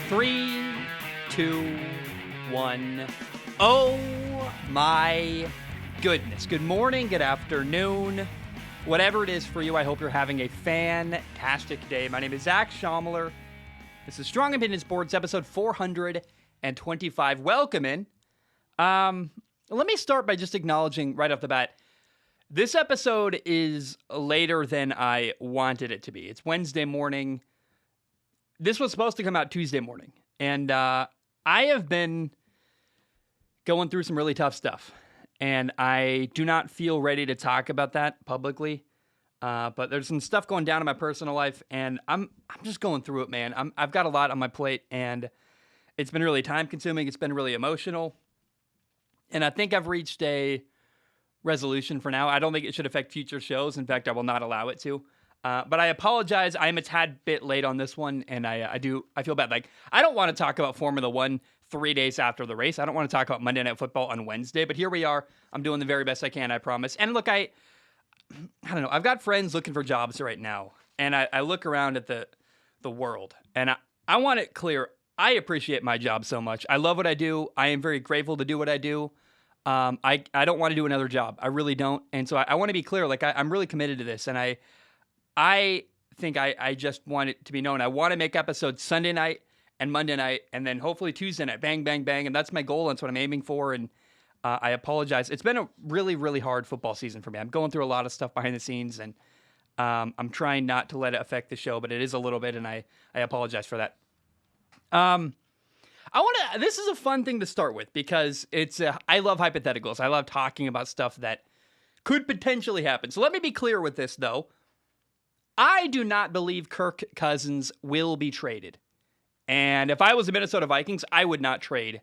Three, two, one. Oh my goodness. Good morning, good afternoon. Whatever it is for you, I hope you're having a fantastic day. My name is Zach Schomler. This is Strong Opinion Sports, episode 425. Welcome in. Let me start by just acknowledging right off the bat, this episode is later than I wanted it to be. It's Wednesday morning. This was supposed to come out Tuesday morning, and I have been going through some really tough stuff, and I do not feel ready to talk about that publicly, but there's some stuff going down in my personal life, and I'm just going through it, man. I've got a lot on my plate, and it's been really time-consuming. It's been really emotional, and I think I've reached a resolution for now. I don't think it should affect future shows. In fact, I will not allow it to. But I apologize. I am a tad bit late on this one, and I feel bad. Like, I don't want to talk about Formula One 3 days after the race. I don't want to talk about Monday Night Football on Wednesday, but here we are. I'm doing the very best I can, I promise. And look, I don't know. I've got friends looking for jobs right now, and I look around at the world, and I want it clear. I appreciate my job so much. I love what I do. I am very grateful to do what I do. I don't want to do another job. I really don't. And so I want to be clear. Like, I'm really committed to this, and I think I just want it to be known. I want to make episodes Sunday night and Monday night, and then hopefully Tuesday night. Bang, bang, bang. And that's my goal. That's what I'm aiming for. And I apologize. It's been a really, really hard football season for me. I'm going through a lot of stuff behind the scenes, and I'm trying not to let it affect the show, but it is a little bit, and I apologize for that. This is a fun thing to start with because I love hypotheticals. I love talking about stuff that could potentially happen. So let me be clear with this, though. I do not believe Kirk Cousins will be traded. And if I was the Minnesota Vikings, I would not trade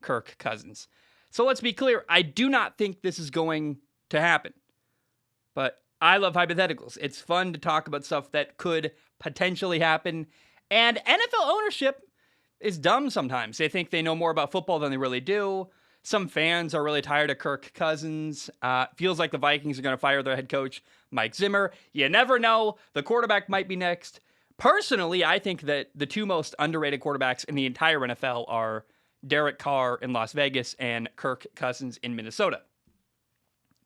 Kirk Cousins. So let's be clear. I do not think this is going to happen. But I love hypotheticals. It's fun to talk about stuff that could potentially happen. And NFL ownership is dumb sometimes. They think they know more about football than they really do. Some fans are really tired of Kirk Cousins. Feels like the Vikings are going to fire their head coach, Mike Zimmer. You never know. The quarterback might be next. Personally, I think that the two most underrated quarterbacks in the entire NFL are Derek Carr in Las Vegas and Kirk Cousins in Minnesota.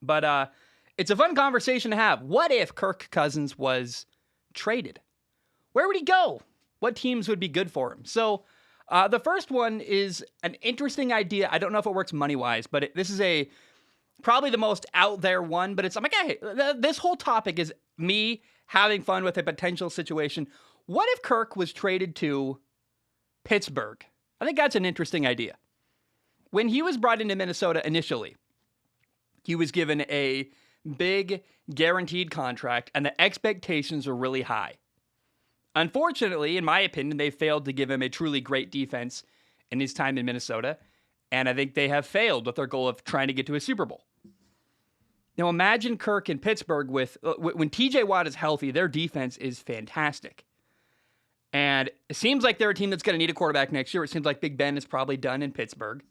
But it's a fun conversation to have. What if Kirk Cousins was traded? Where would he go? What teams would be good for him? So the first one is an interesting idea. I don't know if it works money-wise, but this is probably the most out there one. But I'm like, hey, this whole topic is me having fun with a potential situation. What if Kirk was traded to Pittsburgh? I think that's an interesting idea. When he was brought into Minnesota initially, he was given a big guaranteed contract, and the expectations were really high. Unfortunately, in my opinion, they failed to give him a truly great defense in his time in Minnesota, and I think they have failed with their goal of trying to get to a Super Bowl. Now, imagine Kirk in Pittsburgh when TJ Watt is healthy, their defense is fantastic. And it seems like they're a team that's going to need a quarterback next year. It seems like Big Ben is probably done in Pittsburgh.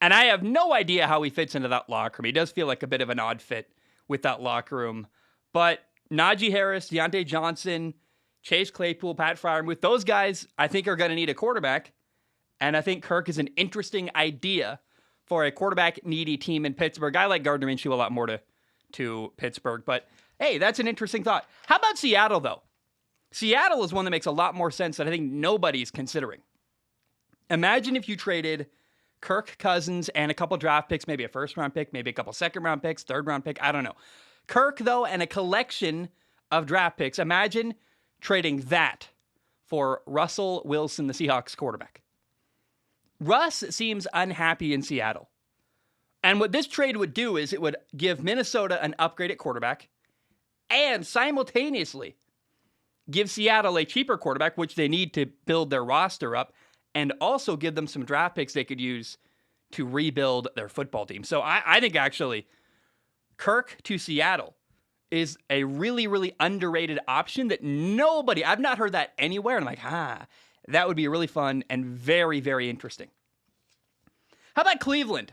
And I have no idea how he fits into that locker room. He does feel like a bit of an odd fit with that locker room. But Najee Harris, Deontay Johnson, Chase Claypool, Pat Freiermuth, those guys, I think, are going to need a quarterback. And I think Kirk is an interesting idea for a quarterback-needy team in Pittsburgh. I like Gardner Minshew a lot more to Pittsburgh. But, hey, that's an interesting thought. How about Seattle, though? Seattle is one that makes a lot more sense that I think nobody's considering. Imagine if you traded Kirk Cousins and a couple draft picks, maybe a first-round pick, maybe a couple second-round picks, third-round pick, I don't know. Kirk, though, and a collection of draft picks. Imagine trading that for Russell Wilson, the Seahawks quarterback. Russ seems unhappy in Seattle. And what this trade would do is it would give Minnesota an upgraded quarterback and simultaneously give Seattle a cheaper quarterback, which they need to build their roster up, and also give them some draft picks they could use to rebuild their football team. So I think actually Kirk to Seattle is a really, really underrated option that I've not heard that anywhere. And I'm like, that would be really fun and very, very interesting. How about Cleveland?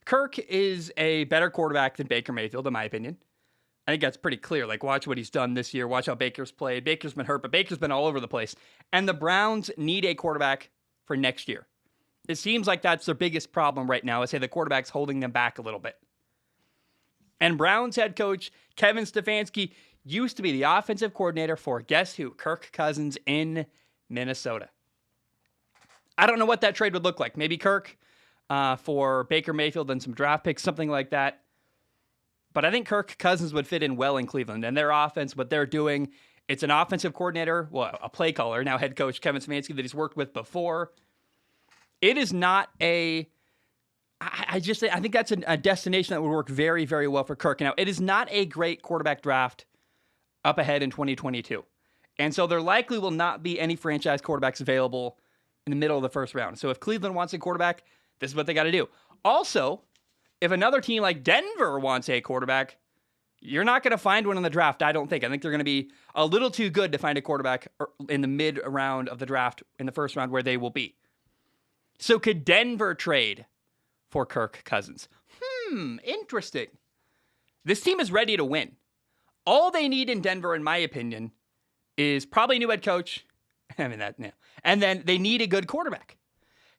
Kirk is a better quarterback than Baker Mayfield, in my opinion. I think that's pretty clear. Like, watch what he's done this year. Watch how Baker's played. Baker's been hurt, but Baker's been all over the place. And the Browns need a quarterback for next year. It seems like that's their biggest problem right now, is say the quarterback's holding them back a little bit. And Browns head coach Kevin Stefanski used to be the offensive coordinator for, guess who? Kirk Cousins in Minnesota. I don't know what that trade would look like. Maybe Kirk for Baker Mayfield and some draft picks, something like that. But I think Kirk Cousins would fit in well in Cleveland. And their offense, what they're doing, it's an offensive coordinator, well, a play caller, now head coach Kevin Stefanski that he's worked with before. It is not a... I think that's a destination that would work very, very well for Kirk. Now, it is not a great quarterback draft up ahead in 2022. And so there likely will not be any franchise quarterbacks available in the middle of the first round. So if Cleveland wants a quarterback, this is what they got to do. Also, if another team like Denver wants a quarterback, you're not going to find one in the draft, I don't think. I think they're going to be a little too good to find a quarterback in the mid round of the draft, in the first round where they will be. So could Denver trade for Kirk Cousins? Interesting. This team is ready to win. All they need in Denver, in my opinion, is probably a new head coach. And then they need a good quarterback.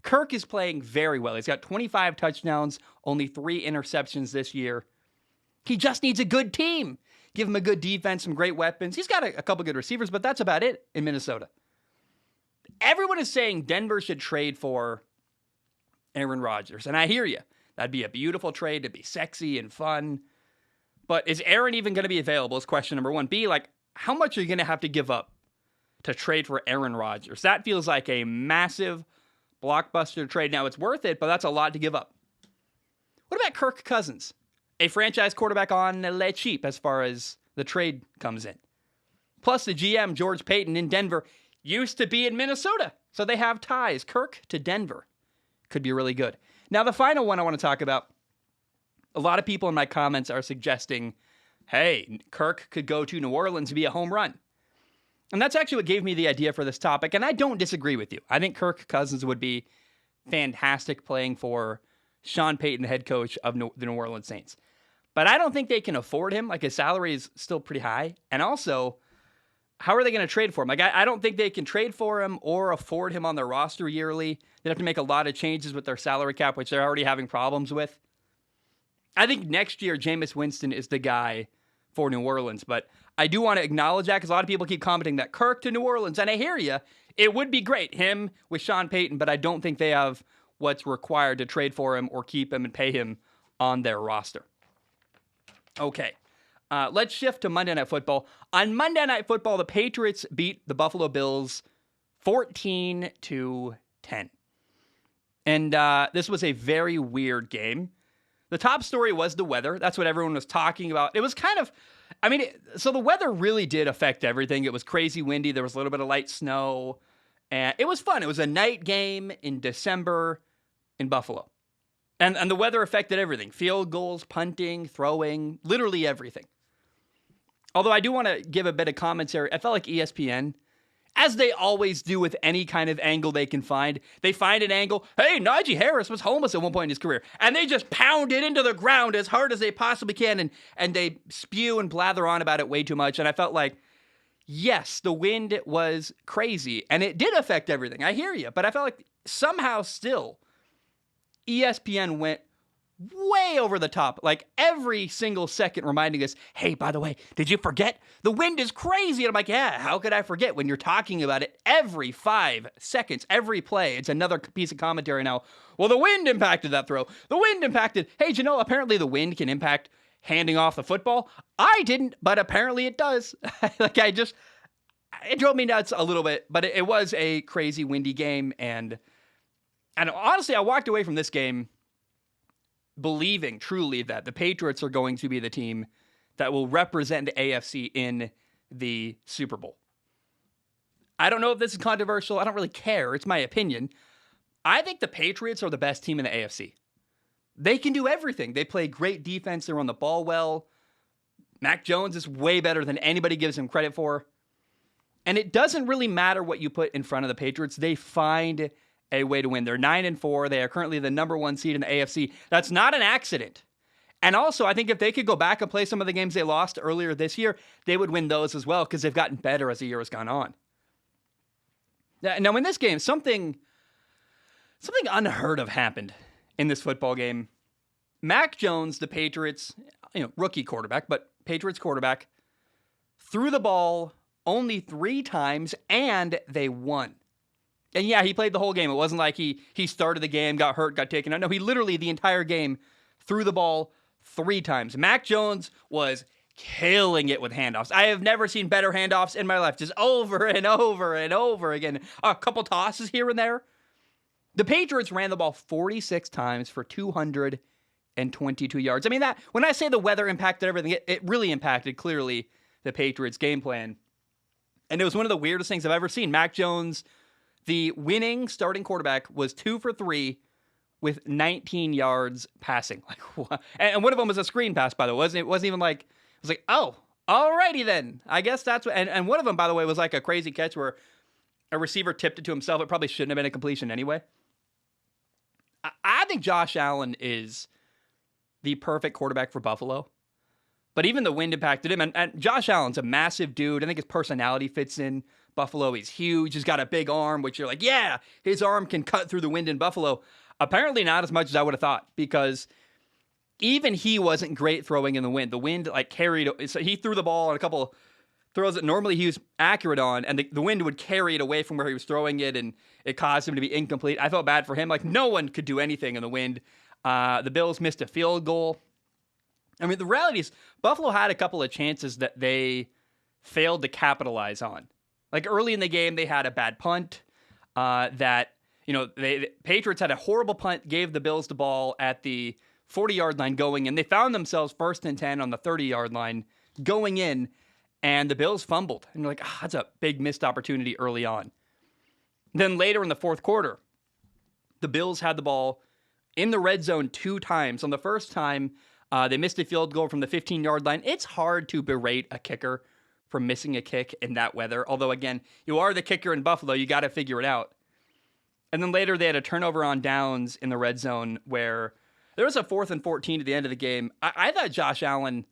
Kirk is playing very well. He's got 25 touchdowns, only 3 interceptions this year. He just needs a good team. Give him a good defense, some great weapons. He's got a couple good receivers, but that's about it in Minnesota. Everyone is saying Denver should trade for Aaron Rodgers, and I hear you. That'd be a beautiful trade. It'd be sexy and fun. But is Aaron even going to be available is question number one. B, like, how much are you going to have to give up to trade for Aaron Rodgers? That feels like a massive blockbuster trade. Now, it's worth it, but that's a lot to give up. What about Kirk Cousins? A franchise quarterback on le cheap as far as the trade comes in. Plus, the GM, George Payton in Denver, used to be in Minnesota. So they have ties. Kirk to Denver could be really good. Now, the final one I want to talk about, a lot of people in my comments are suggesting, hey, Kirk could go to New Orleans and be a home run. And that's actually what gave me the idea for this topic, and I don't disagree with you. I think Kirk Cousins would be fantastic playing for Sean Payton, the head coach of the New Orleans Saints. But I don't think they can afford him. Like, his salary is still pretty high. And also, how are they going to trade for him? Like, I don't think they can trade for him or afford him on their roster yearly. They'd have to make a lot of changes with their salary cap, which they're already having problems with. I think next year, Jameis Winston is the guy for New Orleans, but I do want to acknowledge that because a lot of people keep commenting that Kirk to New Orleans, and I hear you. It would be great, him with Sean Payton, but I don't think they have what's required to trade for him or keep him and pay him on their roster. Okay, let's shift to Monday Night Football. On Monday Night Football, the Patriots beat the Buffalo Bills 14-10. And this was a very weird game. The top story was the weather. That's what everyone was talking about. It was kind of, so the weather really did affect everything. It was crazy windy. There was a little bit of light snow. And it was fun. It was a night game in December in Buffalo. And the weather affected everything. Field goals, punting, throwing, literally everything. Although I do want to give a bit of commentary. I felt like ESPN, as they always do with any kind of angle they can find, they find an angle. Hey, Najee Harris was homeless at one point in his career. And they just pound it into the ground as hard as they possibly can. And they spew and blather on about it way too much. And I felt like, yes, the wind was crazy. And it did affect everything. I hear you. But I felt like somehow still ESPN went way over the top, like every single second reminding us, hey, by the way, did you forget? The wind is crazy. And I'm like, yeah, how could I forget when you're talking about it every 5 seconds, every play? It's another piece of commentary now. Well, the wind impacted that throw. The wind impacted, hey, do you know, apparently the wind can impact handing off the football. I didn't, but apparently it does. It drove me nuts a little bit, but it was a crazy windy game. And honestly, I walked away from this game believing truly that the Patriots are going to be the team that will represent the AFC in the Super Bowl. I don't know if this is controversial. I don't really care. It's my opinion. I think the Patriots are the best team in the AFC. They can do everything. They play great defense. They run the ball well. Mac Jones is way better than anybody gives him credit for. And it doesn't really matter what you put in front of the Patriots. They find a way to win. They're 9-4. They are currently the number 1 seed in the AFC. That's not an accident. And also, I think if they could go back and play some of the games they lost earlier this year, they would win those as well because they've gotten better as the year has gone on. Now, in this game, something unheard of happened in this football game. Mac Jones, the Patriots, rookie quarterback, but Patriots quarterback, threw the ball only 3 times, and they won. And yeah, he played the whole game. It wasn't like he started the game, got hurt, got taken out. No, he literally, the entire game, threw the ball 3 times. Mac Jones was killing it with handoffs. I have never seen better handoffs in my life, just over and over and over again. A couple tosses here and there. The Patriots ran the ball 46 times for 222 yards. I mean, that when I say the weather impacted everything, it really impacted, clearly, the Patriots' game plan. And it was one of the weirdest things I've ever seen. Mac Jones, the winning starting quarterback, was 2 for 3 with 19 yards passing. Like, what? And one of them was a screen pass, by the way. It wasn't even like, it was like, oh, alrighty then. I guess that's what, and one of them, by the way, was like a crazy catch where a receiver tipped it to himself. It probably shouldn't have been a completion anyway. I think Josh Allen is the perfect quarterback for Buffalo. But even the wind impacted him. And Josh Allen's a massive dude. I think his personality fits in Buffalo. He's huge. He's got a big arm, which you're like, yeah, his arm can cut through the wind in Buffalo. Apparently not as much as I would have thought, because even he wasn't great throwing in the wind. The wind carried. So he threw the ball on a couple throws that normally he was accurate on, and the wind would carry it away from where he was throwing it, and it caused him to be incomplete. I felt bad for him. Like, no one could do anything in the wind. The Bills missed a field goal. I mean, the reality is Buffalo had a couple of chances that they failed to capitalize on. Like, early in the game, they had a bad punt the Patriots had a horrible punt, gave the Bills the ball at the 40-yard line going, and they found themselves 1st and 10 on the 30-yard line going in, and the Bills fumbled. And you're like, that's a big missed opportunity early on. Then later in the fourth quarter, the Bills had the ball in the red zone 2 times. On the first time, they missed a field goal from the 15-yard line. It's hard to berate a kicker for missing a kick in that weather. Although, again, you are the kicker in Buffalo. You got to figure it out. And then later, they had a turnover on downs in the red zone where there was a 4th and 14 at the end of the game. I thought Josh Allen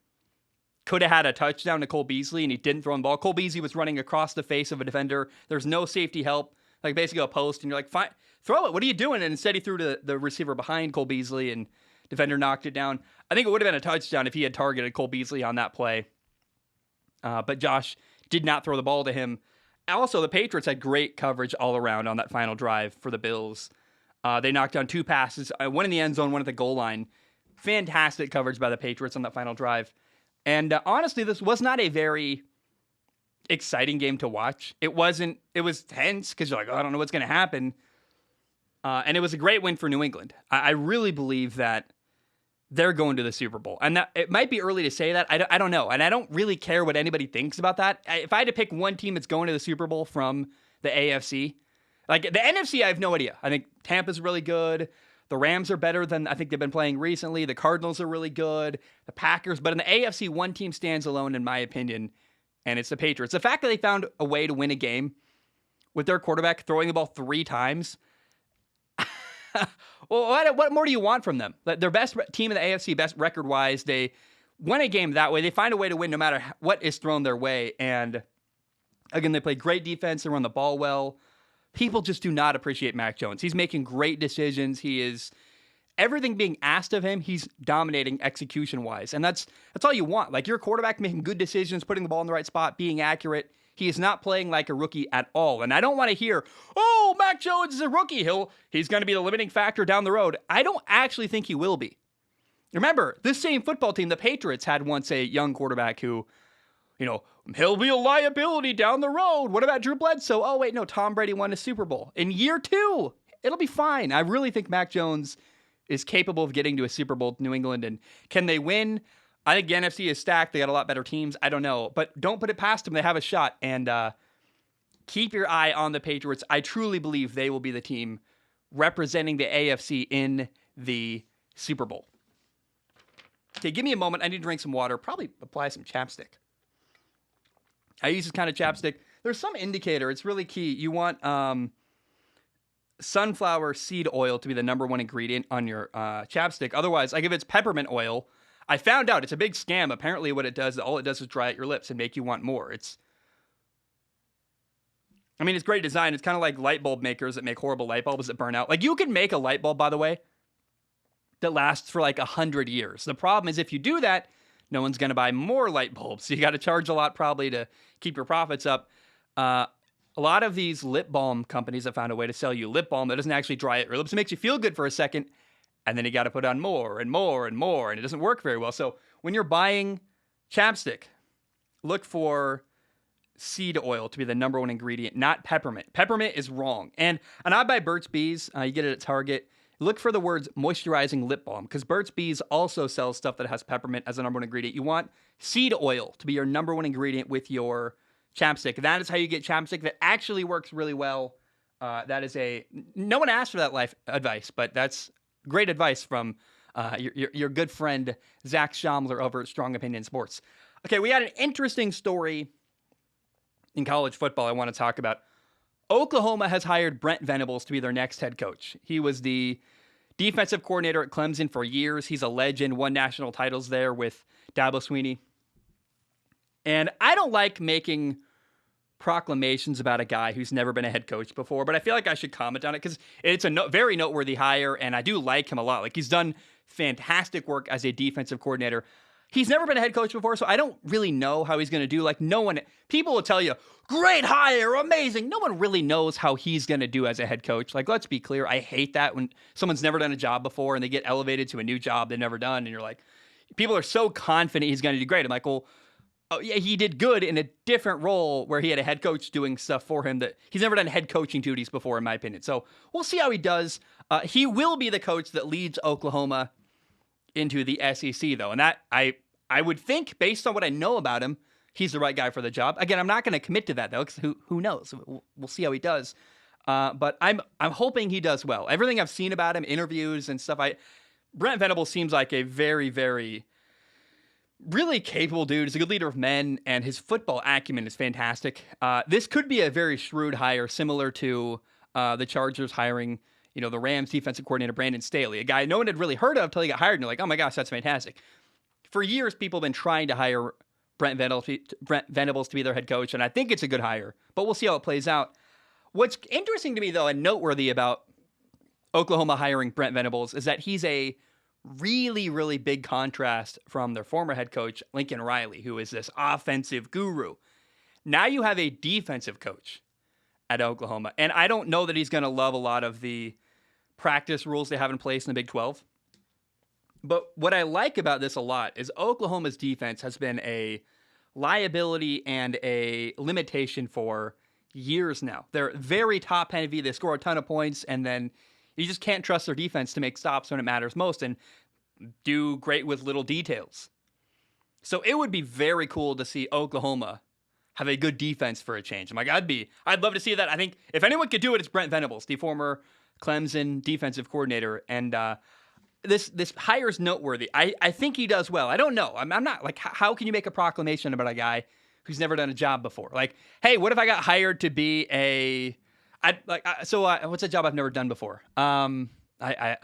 could have had a touchdown to Cole Beasley, and he didn't throw the ball. Cole Beasley was running across the face of a defender. There's no safety help, like basically a post, and you're like, fine, throw it. What are you doing? And instead, he threw to the receiver behind Cole Beasley, and defender knocked it down. I think it would have been a touchdown if he had targeted Cole Beasley on that play. But Josh did not throw the ball to him. Also, the Patriots had great coverage all around on that final drive for the Bills. They knocked down 2 passes, one in the end zone, one at the goal line. Fantastic coverage by the Patriots on that final drive. And honestly, this was not a very exciting game to watch. It was tense because you're like, oh, I don't know what's going to happen. And it was a great win for New England. I really believe that they're going to the Super Bowl. And that, it might be early to say that. I don't know. And I don't really care what anybody thinks about that. If I had to pick one team that's going to the Super Bowl from the AFC, like the NFC, I have no idea. I think Tampa's really good. The Rams are better than I think they've been playing recently. The Cardinals are really good. The Packers. But in the AFC, one team stands alone, in my opinion, and it's the Patriots. The fact that they found a way to win a game with their quarterback throwing the ball 3 times, well, what more do you want from them? Their best team in the AFC, best record-wise, they win a game that way. They find a way to win no matter what is thrown their way. And again, they play great defense. They run the ball well. People just do not appreciate Mac Jones. He's making great decisions. He is everything being asked of him. He's dominating execution-wise, and that's all you want. Like your quarterback making good decisions, putting the ball in the right spot, being accurate. He is not playing like a rookie at all. And I don't want to hear, oh, Mac Jones is a rookie. He's going to be the limiting factor down the road. I don't actually think he will be. Remember, this same football team, the Patriots, had once a young quarterback who, he'll be a liability down the road. What about Drew Bledsoe? Oh, wait, no, Tom Brady won a Super Bowl. In year 2, it'll be fine. I really think Mac Jones is capable of getting to a Super Bowl with New England. And can they win? I think the NFC is stacked. They got a lot better teams. I don't know. But don't put it past them. They have a shot. And keep your eye on the Patriots. I truly believe they will be the team representing the AFC in the Super Bowl. Okay, give me a moment. I need to drink some water. Probably apply some chapstick. I use this kind of chapstick. There's some indicator. It's really key. You want sunflower seed oil to be the number 1 ingredient on your chapstick. Otherwise, like if it's peppermint oil, I found out it's a big scam. Apparently what it does, all it does is dry out your lips and make you want more. It's great design. It's kind of like light bulb makers that make horrible light bulbs that burn out. Like, you can make a light bulb, by the way, that lasts for like 100 years. The problem is if you do that, no one's going to buy more light bulbs. So you got to charge a lot probably to keep your profits up. A lot of these lip balm companies have found a way to sell you lip balm that doesn't actually dry out your lips. It makes you feel good for a second, and then you got to put on more and more and more, and it doesn't work very well. So when you're buying chapstick, look for seed oil to be the number one ingredient, not peppermint. Peppermint is wrong. And I buy Burt's Bees. You get it at Target. Look for the words moisturizing lip balm, because Burt's Bees also sells stuff that has peppermint as the number one ingredient. You want seed oil to be your number one ingredient with your chapstick. That is how you get chapstick that actually works really well. No one asked for that life advice, but that's great advice from your good friend Zach Schomler over at Strong Opinion Sports. Okay, we had an interesting story in college football I want to talk about. Oklahoma has hired Brent Venables to be their next head coach. He was the defensive coordinator at Clemson for years. He's a legend, won national titles there with Dabo Swinney. And I don't like making proclamations about a guy who's never been a head coach before, but I feel like I should comment on it because it's a very noteworthy hire, and I do like him a lot. Like, he's done fantastic work as a defensive coordinator. He's never been a head coach before, so I don't really know how he's going to do. Like, people will tell you, great hire, amazing. No one really knows how he's going to do as a head coach. Like, let's be clear. I hate that when someone's never done a job before and they get elevated to a new job they've never done. And you're like, people are so confident he's going to do great. I'm like, well, oh, yeah, he did good in a different role where he had a head coach doing stuff for him that he's never done head coaching duties before, in my opinion. So we'll see how he does. He will be the coach that leads Oklahoma into the SEC, though. And that I would think, based on what I know about him, he's the right guy for the job. Again, I'm not going to commit to that, though, because who knows? We'll see how he does. But I'm hoping he does well. Everything I've seen about him, interviews and stuff, Brent Venables seems like a very, very, really capable dude. He's a good leader of men, and his football acumen is fantastic. This could be a very shrewd hire, similar to the Chargers hiring, the Rams defensive coordinator Brandon Staley, a guy no one had really heard of until he got hired, and you're like, oh my gosh, that's fantastic. For years, people have been trying to hire Brent Venables to be their head coach, and I think it's a good hire, but we'll see how it plays out. What's interesting to me, though, and noteworthy about Oklahoma hiring Brent Venables is that he's a really, really big contrast from their former head coach, Lincoln Riley, who is this offensive guru. Now you have a defensive coach at Oklahoma, and I don't know that he's going to love a lot of the practice rules they have in place in the Big 12. But what I like about this a lot is Oklahoma's defense has been a liability and a limitation for years now. They're very top-heavy. They score a ton of points, and then you just can't trust their defense to make stops when it matters most and do great with little details. So it would be very cool to see Oklahoma have a good defense for a change. I'm like, I'd love to see that. I think if anyone could do it, it's Brent Venables, the former Clemson defensive coordinator, and This hire is noteworthy. I think he does well. I don't know. I'm not like, how can you make a proclamation about a guy who's never done a job before? Like, hey, what if I got hired to be what's a job I've never done before? I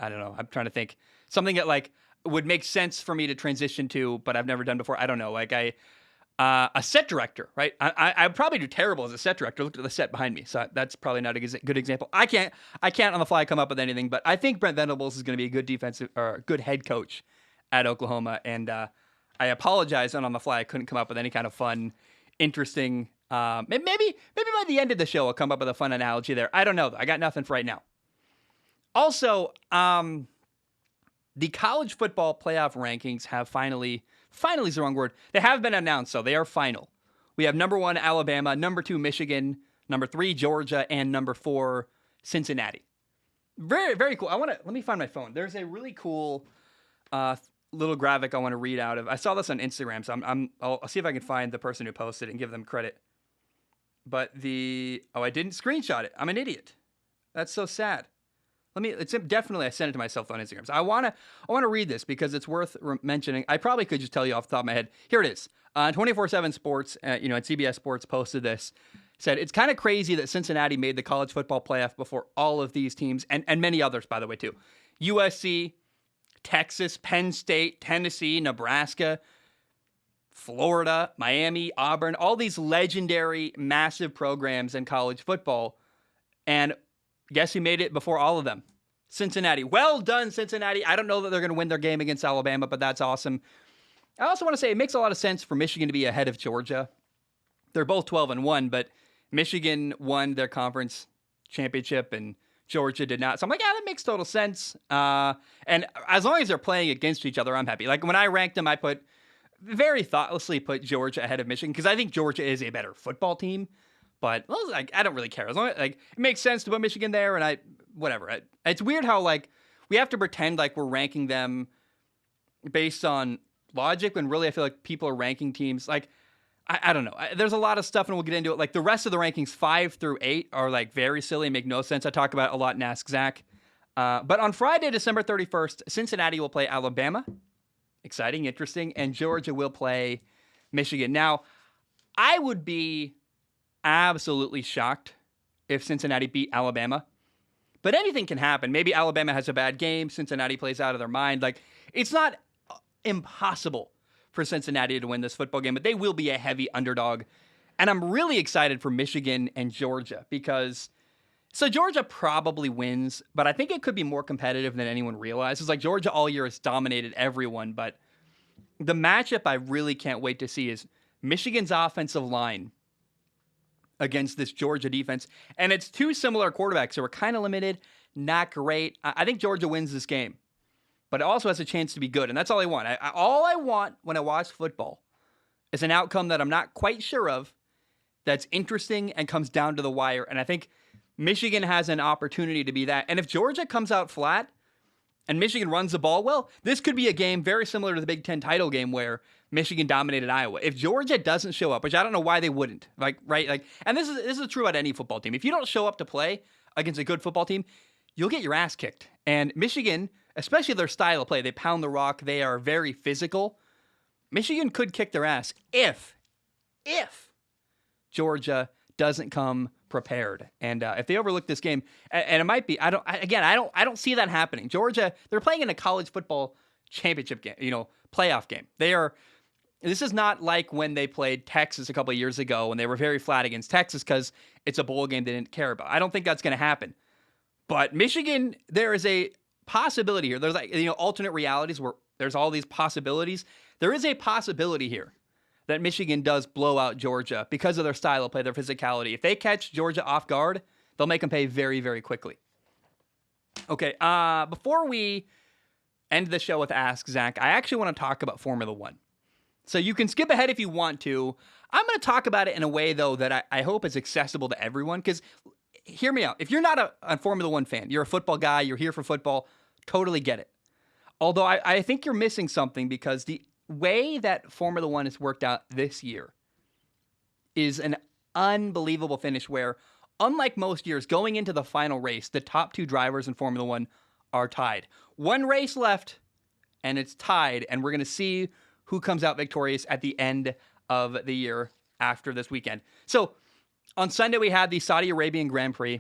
don't know. I'm trying to think something that like would make sense for me to transition to, but I've never done before. I don't know. Like a set director, right? I'd probably do terrible as a set director. Look at the set behind me. So that's probably not a good example. I can't on the fly come up with anything, but I think Brent Venables is going to be a good defensive or good head coach at Oklahoma. And I apologize on the fly. I couldn't come up with any kind of fun, interesting, maybe by the end of the show, I'll come up with a fun analogy there. I don't know. I got nothing for right now. Also, the college football playoff rankings have finally is the wrong word. They have been announced, so they are final. We have number 1, Alabama, number 2, Michigan, number 3, Georgia, and number 4, Cincinnati. Very, very cool. Let me find my phone. There's a really cool little graphic I want to read out of. I saw this on Instagram, so I'll see if I can find the person who posted it and give them credit. But I didn't screenshot it. I'm an idiot. That's so sad. I sent it to myself on Instagram. So I want to read this because it's worth mentioning. I probably could just tell you off the top of my head. Here it is. 24/7 Sports, at CBS Sports posted this. Said, it's kind of crazy that Cincinnati made the college football playoff before all of these teams, and many others, by the way, too. USC, Texas, Penn State, Tennessee, Nebraska, Florida, Miami, Auburn, all these legendary, massive programs in college football. And guess who made it before all of them? Cincinnati. Well done, Cincinnati. I don't know that they're going to win their game against Alabama, but that's awesome. I also want to say it makes a lot of sense for Michigan to be ahead of Georgia. They're both 12-1, but Michigan won their conference championship and Georgia did not. So I'm like, yeah, that makes total sense. And as long as they're playing against each other, I'm happy. Like when I ranked them, I very thoughtlessly put Georgia ahead of Michigan because I think Georgia is a better football team. But like, I don't really care. As long as like it makes sense to put Michigan there, and whatever. It's weird how like we have to pretend like we're ranking them based on logic when really I feel like people are ranking teams like I don't know. There's a lot of stuff, and we'll get into it. Like the rest of the rankings, 5 through 8, are like very silly and make no sense. I talk about it a lot and Ask Zach. But on Friday, December 31st, Cincinnati will play Alabama. Exciting, interesting. And Georgia will play Michigan. Now, I would be absolutely shocked if Cincinnati beat Alabama. But anything can happen. Maybe Alabama has a bad game. Cincinnati plays out of their mind. Like, it's not impossible for Cincinnati to win this football game, but they will be a heavy underdog. And I'm really excited for Michigan and Georgia because, so Georgia probably wins, but I think it could be more competitive than anyone realizes. Like Georgia all year has dominated everyone, but the matchup I really can't wait to see is Michigan's offensive line against this Georgia defense. And it's two similar quarterbacks who are kind of limited, not great. I think Georgia wins this game. But it also has a chance to be good, and that's all I want. All I want when I watch football is an outcome that I'm not quite sure of, that's interesting and comes down to the wire. And I think Michigan has an opportunity to be that. And if Georgia comes out flat and Michigan runs the ball well, this could be a game very similar to the Big Ten title game where Michigan dominated Iowa. If Georgia doesn't show up, which I don't know why they wouldn't, like right, like, and this is true about any football team. If you don't show up to play against a good football team, you'll get your ass kicked. And Michigan, especially their style of play, they pound the rock. They are very physical. Michigan could kick their ass if Georgia doesn't come prepared. And if they overlook this game, and it might be, I don't see that happening. Georgia, they're playing in a college football championship game, playoff game. This is not like when they played Texas a couple of years ago when they were very flat against Texas because it's a bowl game they didn't care about. I don't think that's going to happen. But Michigan, there is a possibility here. There's like, alternate realities where there's all these possibilities. There is a possibility here that Michigan does blow out Georgia because of their style of play, their physicality. If they catch Georgia off guard, they'll make them pay very, very quickly. Okay, before we end the show with Ask Zach, I actually want to talk about Formula One. So you can skip ahead if you want to. I'm going to talk about it in a way, though, that I hope is accessible to everyone, because hear me out. If you're not a Formula One fan, you're a football guy, you're here for football, totally get it. Although I think you're missing something because the way that Formula One has worked out this year is an unbelievable finish where, unlike most years, going into the final race, the top two drivers in Formula One are tied. One race left, and it's tied, and we're going to see who comes out victorious at the end of the year after this weekend. So, on Sunday, we had the Saudi Arabian Grand Prix.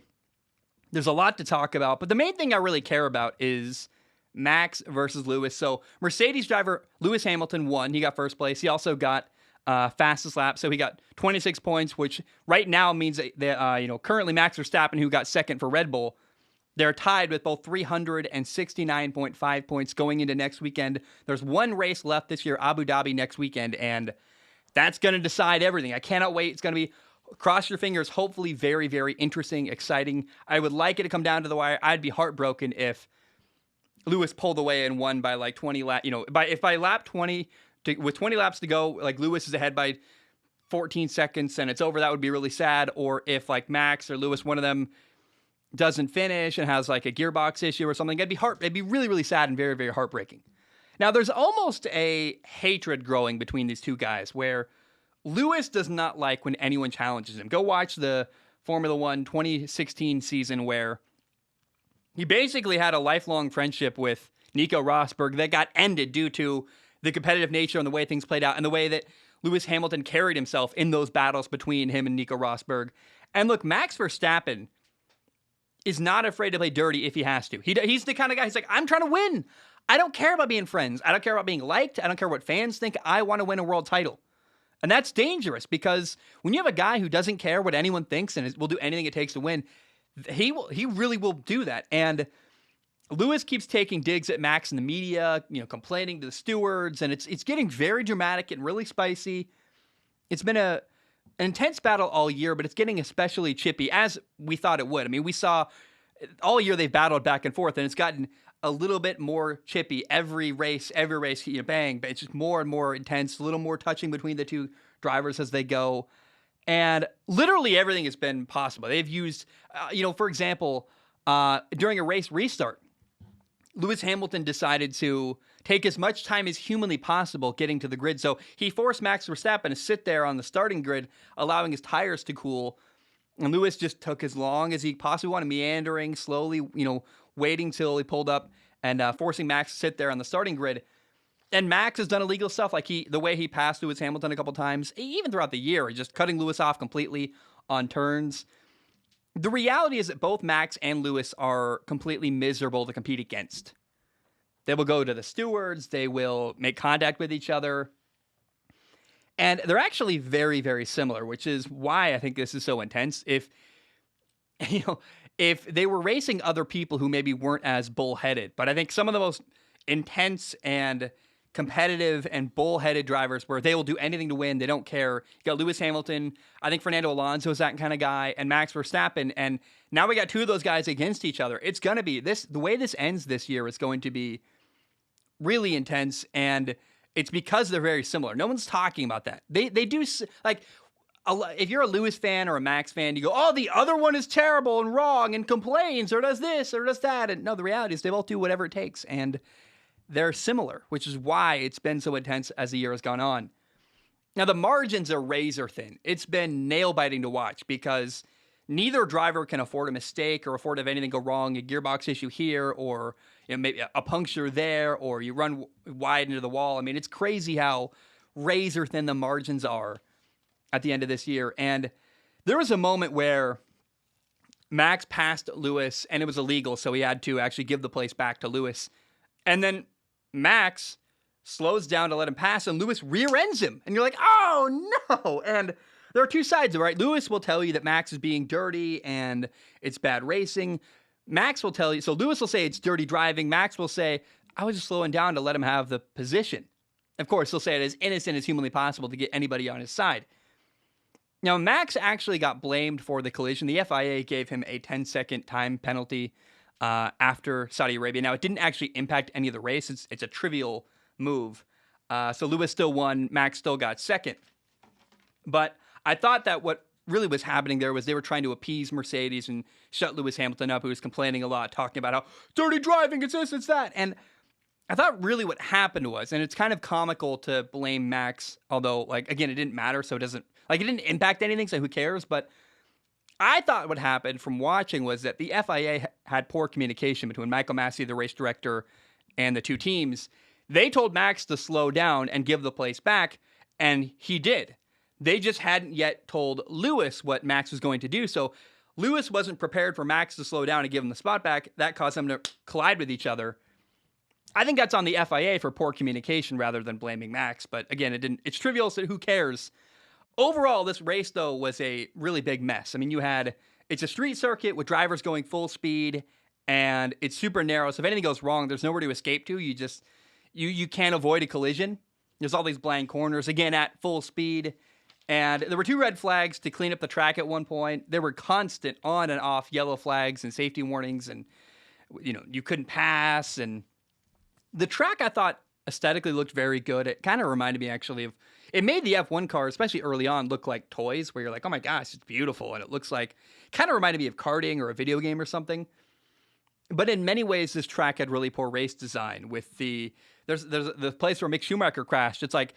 There's a lot to talk about, but the main thing I really care about is Max versus Lewis. So Mercedes driver Lewis Hamilton won. He got first place. He also got fastest lap, so he got 26 points, which right now means that currently Max Verstappen, who got second for Red Bull, they're tied with both 369.5 points going into next weekend. There's one race left this year, Abu Dhabi next weekend, and that's going to decide everything. I cannot wait. It's going to be, cross your fingers, hopefully very, very interesting, exciting. I would like it to come down to the wire. I'd be heartbroken if Lewis pulled away and won by like 20 laps. If by lap 20, with 20 laps to go, like Lewis is ahead by 14 seconds and it's over, that would be really sad. Or if like Max or Lewis, one of them doesn't finish and has like a gearbox issue or something, it'd be really, really sad and very, very heartbreaking. Now, there's almost a hatred growing between these two guys where Lewis does not like when anyone challenges him. Go watch the Formula One 2016 season where he basically had a lifelong friendship with Nico Rosberg that got ended due to the competitive nature and the way things played out and the way that Lewis Hamilton carried himself in those battles between him and Nico Rosberg. And look, Max Verstappen is not afraid to play dirty if he has to. He's the kind of guy, he's like, I'm trying to win. I don't care about being friends. I don't care about being liked. I don't care what fans think. I want to win a world title. And that's dangerous because when you have a guy who doesn't care what anyone thinks and will do anything it takes to win, he really will do that. And Lewis keeps taking digs at Max in the media, complaining to the stewards, and it's getting very dramatic and really spicy. It's been an intense battle all year, but it's getting especially chippy, as we thought it would. I mean, we saw all year they've battled back and forth, and it's gotten a little bit more chippy every race, bang, but it's just more and more intense, a little more touching between the two drivers as they go. And literally everything has been possible. They've used, for example, during a race restart, Lewis Hamilton decided to take as much time as humanly possible getting to the grid. So he forced Max Verstappen to sit there on the starting grid, allowing his tires to cool. And Lewis just took as long as he possibly wanted, meandering slowly, waiting till he pulled up and forcing Max to sit there on the starting grid. And Max has done illegal stuff, like the way he passed Lewis Hamilton a couple times, even throughout the year, just cutting Lewis off completely on turns. The reality is that both Max and Lewis are completely miserable to compete against. They will go to the stewards. They will make contact with each other. And they're actually very, very similar, which is why I think this is so intense. If they were racing other people who maybe weren't as bullheaded, but I think some of the most intense and competitive and bullheaded drivers where they will do anything to win. They don't care. You got Lewis Hamilton. I think Fernando Alonso is that kind of guy, and Max Verstappen. And now we got two of those guys against each other. It's going to be the way this ends this year is going to be really intense, and it's because they're very similar. No one's talking about that. They do, like, if you're a Lewis fan or a Max fan, you go, oh, the other one is terrible and wrong and complains or does this or does that. And no, the reality is they both do whatever it takes, and they're similar, which is why it's been so intense as the year has gone on. Now, the margins are razor thin. It's been nail-biting to watch because neither driver can afford a mistake or afford to have anything go wrong, a gearbox issue here or maybe a puncture there or you run wide into the wall. I mean, it's crazy how razor thin the margins are at the end of this year. And there was a moment where Max passed Lewis and it was illegal, so he had to actually give the place back to Lewis. And then Max slows down to let him pass, and Lewis rear ends him. And you're like, oh no! And there are two sides, right? Lewis will tell you that Max is being dirty and it's bad racing. Max will tell you, so Lewis will say it's dirty driving. Max will say, I was just slowing down to let him have the position. Of course, he'll say it as innocent as humanly possible to get anybody on his side. Now, Max actually got blamed for the collision. The FIA gave him a 10-second time penalty after Saudi Arabia. Now, it didn't actually impact any of the race. It's a trivial move. So Lewis still won. Max still got second. But I thought that what really was happening there was they were trying to appease Mercedes and shut Lewis Hamilton up, who was complaining a lot, talking about how dirty driving, it's this, it's that. And I thought really what happened was, and it's kind of comical to blame Max, although, like, again, it didn't matter, so it didn't impact anything, so who cares? But I thought what happened from watching was that the FIA had poor communication between Michael Massey, the race director, and the two teams. They told Max to slow down and give the place back, and he did. They just hadn't yet told Lewis what Max was going to do, so Lewis wasn't prepared for Max to slow down and give him the spot back. That caused them to collide with each other. I think that's on the FIA for poor communication rather than blaming Max, but again, it's trivial, so who cares? Overall, this race, though, was a really big mess. I mean, it's a street circuit with drivers going full speed, and it's super narrow, so if anything goes wrong, there's nowhere to escape to. You can't avoid a collision. There's all these blank corners, again, at full speed. And there were 2 red flags to clean up the track at one point. There were constant on and off yellow flags and safety warnings, and you couldn't pass. And the track, I thought, aesthetically looked very good. It kind of reminded me, actually, of it made the F1 cars, especially early on, look like toys, where you're like, oh my gosh, it's beautiful. And it looks like, kind of reminded me of karting or a video game or something. But in many ways, this track had really poor race design. With there's the place where Mick Schumacher crashed. It's like,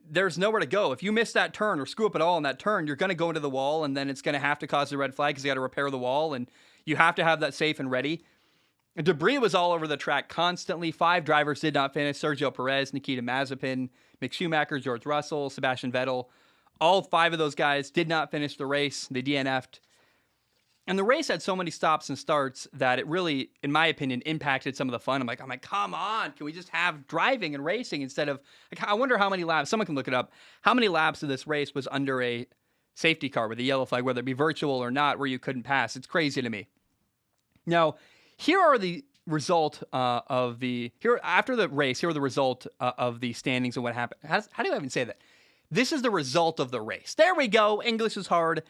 there's nowhere to go. If you miss that turn or screw up at all in that turn, you're going to go into the wall, and then it's going to have to cause a red flag because you got to repair the wall, and you have to have that safe and ready. Debris was all over the track constantly. 5 drivers did not finish. Sergio Perez, Nikita Mazepin, Mick Schumacher, George Russell, Sebastian Vettel. All 5 of those guys did not finish the race. They DNF'd. And the race had so many stops and starts that it really, in my opinion, impacted some of the fun. I'm like, come on, can we just have driving and racing instead of, like, I wonder how many laps, someone can look it up, how many laps of this race was under a safety car with a yellow flag, whether it be virtual or not, where you couldn't pass. It's crazy to me. Now, here are the result after the race, here are the result of the standings and what happened. How do I even say that? This is the result of the race. There we go. English is hard.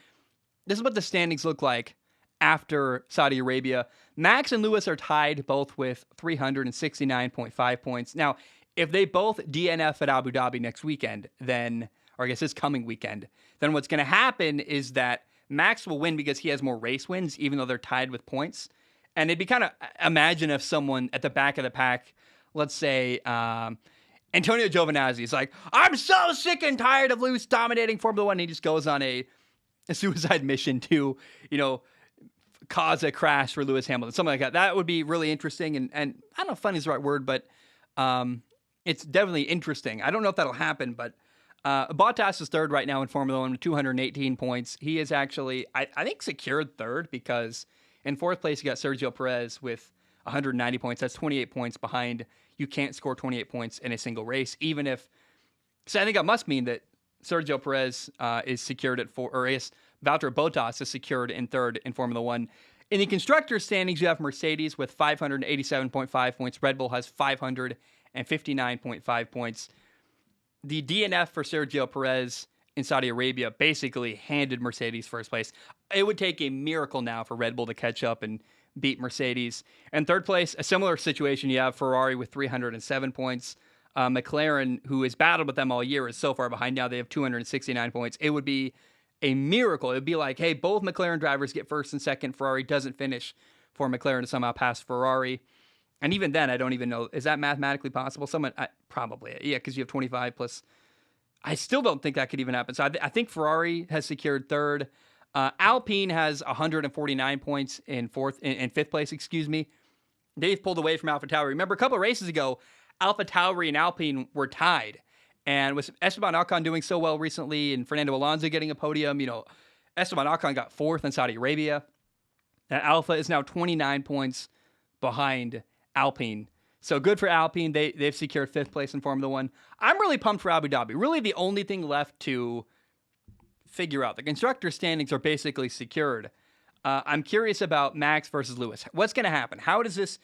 This is what the standings look like after Saudi Arabia. Max and Lewis are tied both with 369.5 points. Now, if they both DNF at Abu Dhabi next weekend, then, or I guess this coming weekend, then what's going to happen is that Max will win because he has more race wins, even though they're tied with points. And it'd be kind of, imagine if someone at the back of the pack, let's say, Antonio Giovinazzi is like, I'm so sick and tired of Lewis dominating Formula One. And he just goes on a suicide mission to, cause a crash for Lewis Hamilton, something like that. That would be really interesting. And I don't know if funny is the right word, but it's definitely interesting. I don't know if that'll happen, but Bottas is third right now in Formula One with 218 points. He is actually, I think, secured third because in fourth place, you got Sergio Perez with 190 points. That's 28 points behind. You can't score 28 points in a single race, even if. So I think that must mean that Sergio Perez is secured at 4, or is Valtteri Bottas is secured in third in Formula One. In the constructors' standings, you have Mercedes with 587.5 points. Red Bull has 559.5 points. The DNF for Sergio Perez in Saudi Arabia basically handed Mercedes first place. It would take a miracle now for Red Bull to catch up and beat Mercedes. And third place, a similar situation. You have Ferrari with 307 points. McLaren, who has battled with them all year, is so far behind now. They have 269 points. It would be a miracle. It would be like, hey, both McLaren drivers get first and second. Ferrari doesn't finish for McLaren to somehow pass Ferrari. And even then, I don't even know. Is that mathematically possible? Probably. Yeah, because you have 25 plus. I still don't think that could even happen. So I think Ferrari has secured third. Alpine has 149 points in fifth place, excuse me. They've pulled away from AlphaTauri. Remember, a couple of races ago, AlphaTauri and Alpine were tied. And with Esteban Ocon doing so well recently and Fernando Alonso getting a podium, Esteban Ocon got fourth in Saudi Arabia. Alpha is now 29 points behind Alpine. So good for Alpine. They've secured fifth place in Formula One. I'm really pumped for Abu Dhabi. Really the only thing left to figure out. The constructor standings are basically secured. I'm curious about Max versus Lewis. What's going to happen? How does this...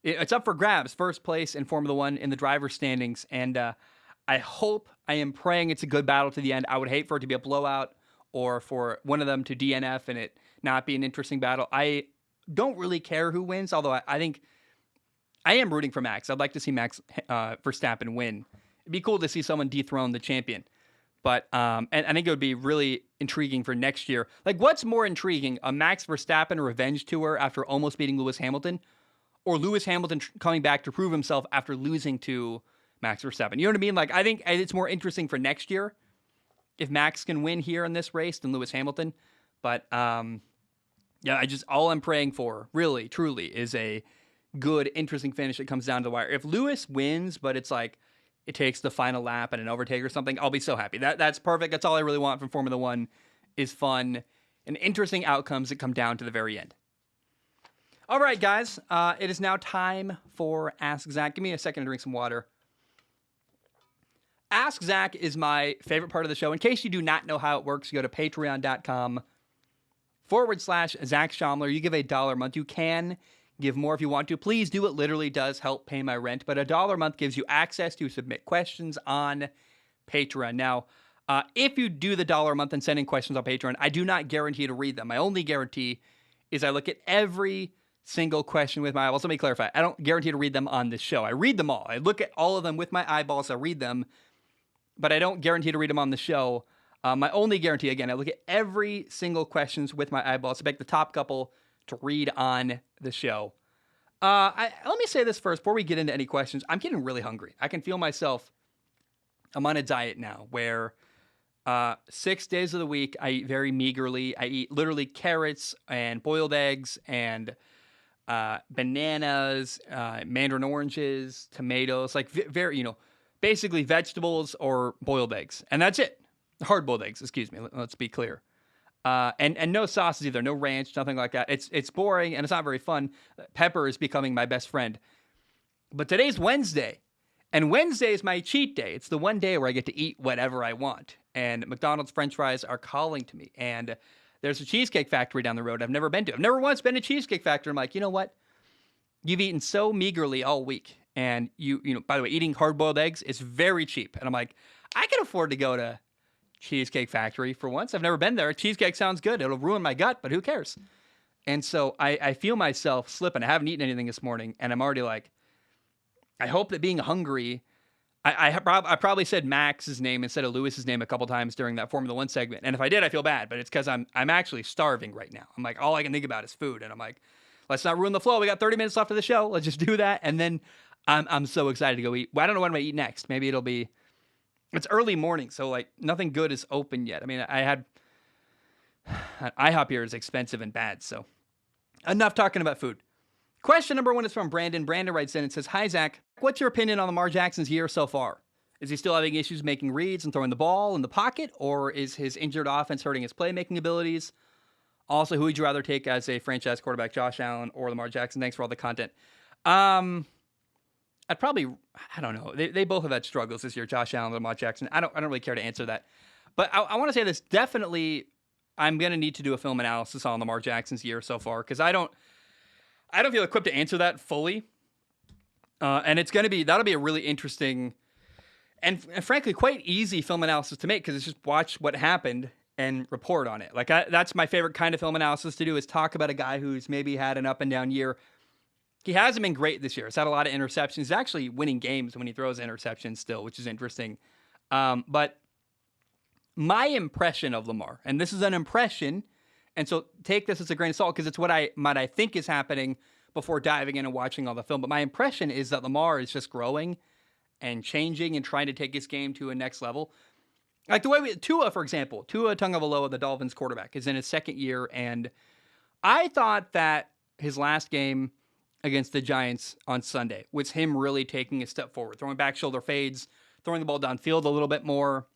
It's up for grabs. First place in Formula One in the driver's standings. And I am praying it's a good battle to the end. I would hate for it to be a blowout or for one of them to DNF and it not be an interesting battle. I don't really care who wins, although I think I am rooting for Max. I'd like to see Max Verstappen win. It'd be cool to see someone dethrone the champion. But and I think it would be really intriguing for next year. Like, what's more intriguing, a Max Verstappen revenge tour after almost beating Lewis Hamilton, or Lewis Hamilton coming back to prove himself after losing to Max Verstappen? You know what I mean? Like, I think it's more interesting for next year if Max can win here in this race than Lewis Hamilton. But yeah, all I'm praying for, really, truly, is a good, interesting finish that comes down to the wire. If Lewis wins, but it's like it takes the final lap and an overtake or something, I'll be so happy. That's perfect. That's all I really want from Formula One, is fun and interesting outcomes that come down to the very end. All right, guys, it is now time for Ask Zach. Give me a second to drink some water. Ask Zach is my favorite part of the show. In case you do not know how it works, you go to patreon.com/Zach Schaumler. You give $1 a month. You can give more if you want to. Please do. It literally does help pay my rent. But $1 a month gives you access to submit questions on Patreon. Now, if you do the $1 a month and send in questions on Patreon, I do not guarantee to read them. My only guarantee is I look at every single question with my eyeballs. Let me clarify. I don't guarantee to read them on this show. I read them all. I look at all of them with my eyeballs. I read them, but I don't guarantee to read them on the show. My only guarantee, again, I look at every single questions with my eyeballs to pick the top couple to read on the show. Let me say this first before we get into any questions. I'm getting really hungry. I can feel myself. I'm on a diet now where 6 days of the week I eat very meagerly. I eat literally carrots and boiled eggs and bananas, mandarin oranges, tomatoes, like very, basically vegetables or boiled eggs. And that's it. Hard-boiled eggs, excuse me. Let's be clear. And no sauces either, no ranch, nothing like that. It's boring and it's not very fun. Pepper is becoming my best friend. But today's Wednesday, and Wednesday is my cheat day. It's the one day where I get to eat whatever I want. And McDonald's French fries are calling to me. And there's a Cheesecake Factory down the road I've never been to. I've never once been to Cheesecake Factory. I'm like, you know what? You've eaten so meagerly all week. And by the way, eating hard-boiled eggs is very cheap. And I'm like, I can afford to go to Cheesecake Factory for once. I've never been there. Cheesecake sounds good. It'll ruin my gut, but who cares? And so I feel myself slipping. I haven't eaten anything this morning, and I'm already like, I hope that being hungry, I probably said Max's name instead of Lewis's name a couple times during that Formula One segment. And if I did, I feel bad, but it's because I'm actually starving right now. I'm like, all I can think about is food. And I'm like, let's not ruin the flow. We got 30 minutes left of the show. Let's just do that. And then I'm so excited to go eat. Well, I don't know what I'm going to eat next. Maybe it's early morning, so like nothing good is open yet. I mean, I had IHOP here is expensive and bad, so enough talking about food. Question number 1 is from Brandon. Brandon writes in and says, "Hi, Zach. What's your opinion on Lamar Jackson's year so far? Is he still having issues making reads and throwing the ball in the pocket, or is his injured offense hurting his playmaking abilities? Also, who would you rather take as a franchise quarterback, Josh Allen or Lamar Jackson? Thanks for all the content." I don't know. They both have had struggles this year, Josh Allen and Lamar Jackson. I don't really care to answer that. But I want to say this. Definitely, I'm going to need to do a film analysis on Lamar Jackson's year so far because I don't feel equipped to answer that fully. And that'll be a really interesting and frankly quite easy film analysis to make because it's just watch what happened and report on it. Like that's my favorite kind of film analysis to do is talk about a guy who's maybe had an up and down year. He hasn't been great this year. He's had a lot of interceptions. He's actually winning games when he throws interceptions still, which is interesting. But my impression of Lamar, and this is an impression, and so take this as a grain of salt because it's what I think is happening before diving in and watching all the film. But my impression is that Lamar is just growing and changing and trying to take his game to a next level. Like the way Tua, for example, Tua Tagovailoa, the Dolphins quarterback, is in his second year, and I thought that his last game against the Giants on Sunday was him really taking a step forward, throwing back shoulder fades, throwing the ball downfield a little bit more.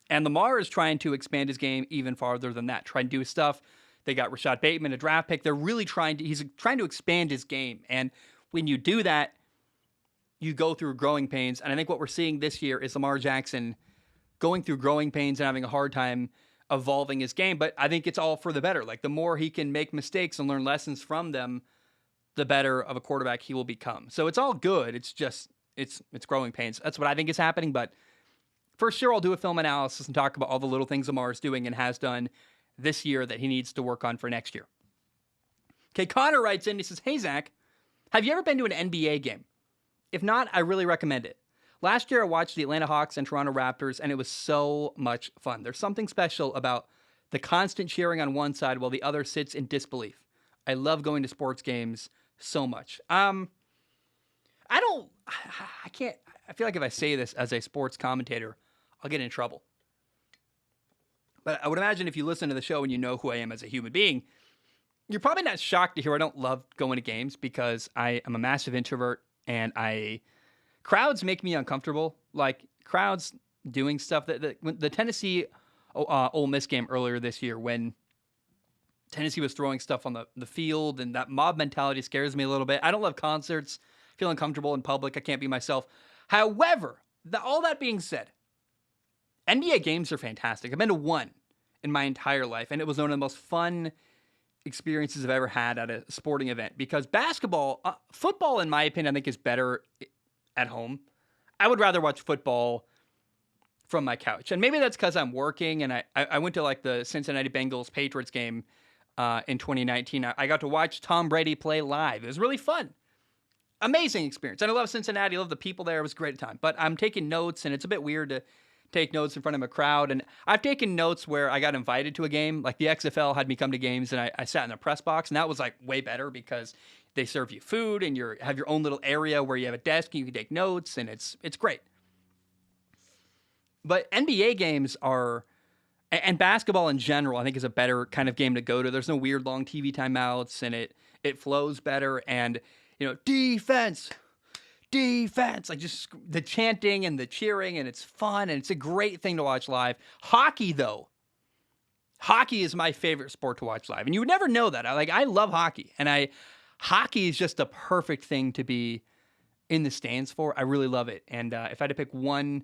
And Lamar is trying to expand his game even farther than that, trying to do stuff. They got Rashad Bateman, a draft pick. They're really he's trying to expand his game. And when you do that, you go through growing pains. And I think what we're seeing this year is Lamar Jackson going through growing pains and having a hard time evolving his game. But I think it's all for the better. Like the more he can make mistakes and learn lessons from them, the better of a quarterback he will become. So it's all good. It's just, it's growing pains. That's what I think is happening. But for sure, I'll do a film analysis and talk about all the little things Lamar is doing and has done this year that he needs to work on for next year. Okay, Connor writes in, he says, "Hey, Zach, have you ever been to an NBA game? If not, I really recommend it. Last year, I watched the Atlanta Hawks and Toronto Raptors, and it was so much fun. There's something special about the constant cheering on one side while the other sits in disbelief. I love going to sports games so much." I feel like if I say this as a sports commentator, I'll get in trouble. But I would imagine if you listen to the show and you know who I am as a human being, you're probably not shocked to hear I don't love going to games because I am a massive introvert and crowds make me uncomfortable. Like crowds doing stuff that when the Tennessee Ole Miss game earlier this year when Tennessee was throwing stuff on the field and that mob mentality scares me a little bit. I don't love concerts, feel uncomfortable in public. I can't be myself. However, all that being said, NBA games are fantastic. I've been to one in my entire life, and it was one of the most fun experiences I've ever had at a sporting event because football, in my opinion, I think is better at home. I would rather watch football from my couch. And maybe that's because I'm working, and I went to like the Cincinnati Bengals Patriots game in 2019. I got to watch Tom Brady play live. It was really fun. Amazing experience. And I love Cincinnati. I love the people there. It was a great time. But I'm taking notes, and it's a bit weird to take notes in front of a crowd. And I've taken notes where I got invited to a game. Like the XFL had me come to games, and I sat in the press box, and that was like way better because they serve you food, and you have your own little area where you have a desk, and you can take notes, and it's great. But NBA games and basketball in general, I think is a better kind of game to go to. There's no weird long TV timeouts, and it flows better. And, defense, like just the chanting and the cheering, and it's fun, and it's a great thing to watch live. Hockey, though, Hockey is my favorite sport to watch live, and you would never know that. I love hockey, and hockey is just the perfect thing to be in the stands for. I really love it, and if I had to pick one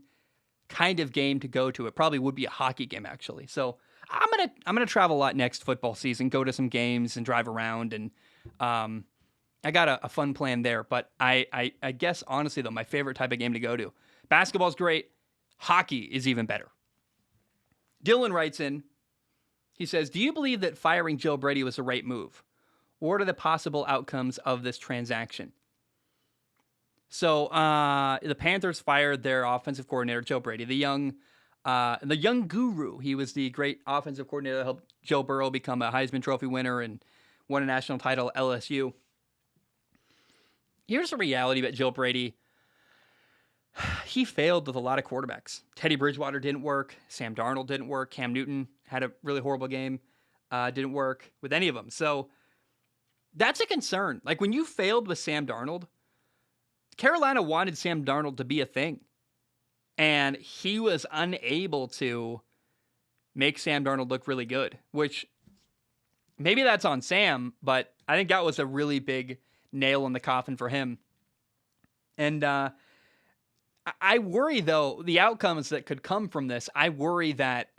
kind of game to go to, it probably would be a hockey game, actually. So I'm gonna travel a lot next football season, go to some games and drive around, and I got a fun plan there. But I guess honestly though, my favorite type of game to go to, basketball's great, hockey is even better. Dylan writes in. He says, do you believe that firing Joe Brady was the right move? What are the possible outcomes of this transaction? So the Panthers fired their offensive coordinator, Joe Brady, the young guru. He was the great offensive coordinator that helped Joe Burrow become a Heisman Trophy winner and won a national title at LSU. Here's the reality about Joe Brady. He failed with a lot of quarterbacks. Teddy Bridgewater didn't work. Sam Darnold didn't work. Cam Newton had a really horrible game. Didn't work with any of them. So that's a concern. Like when you failed with Sam Darnold, Carolina wanted Sam Darnold to be a thing. And he was unable to make Sam Darnold look really good, which maybe that's on Sam, but I think that was a really big nail in the coffin for him. And I worry, though, the outcomes that could come from this. I worry that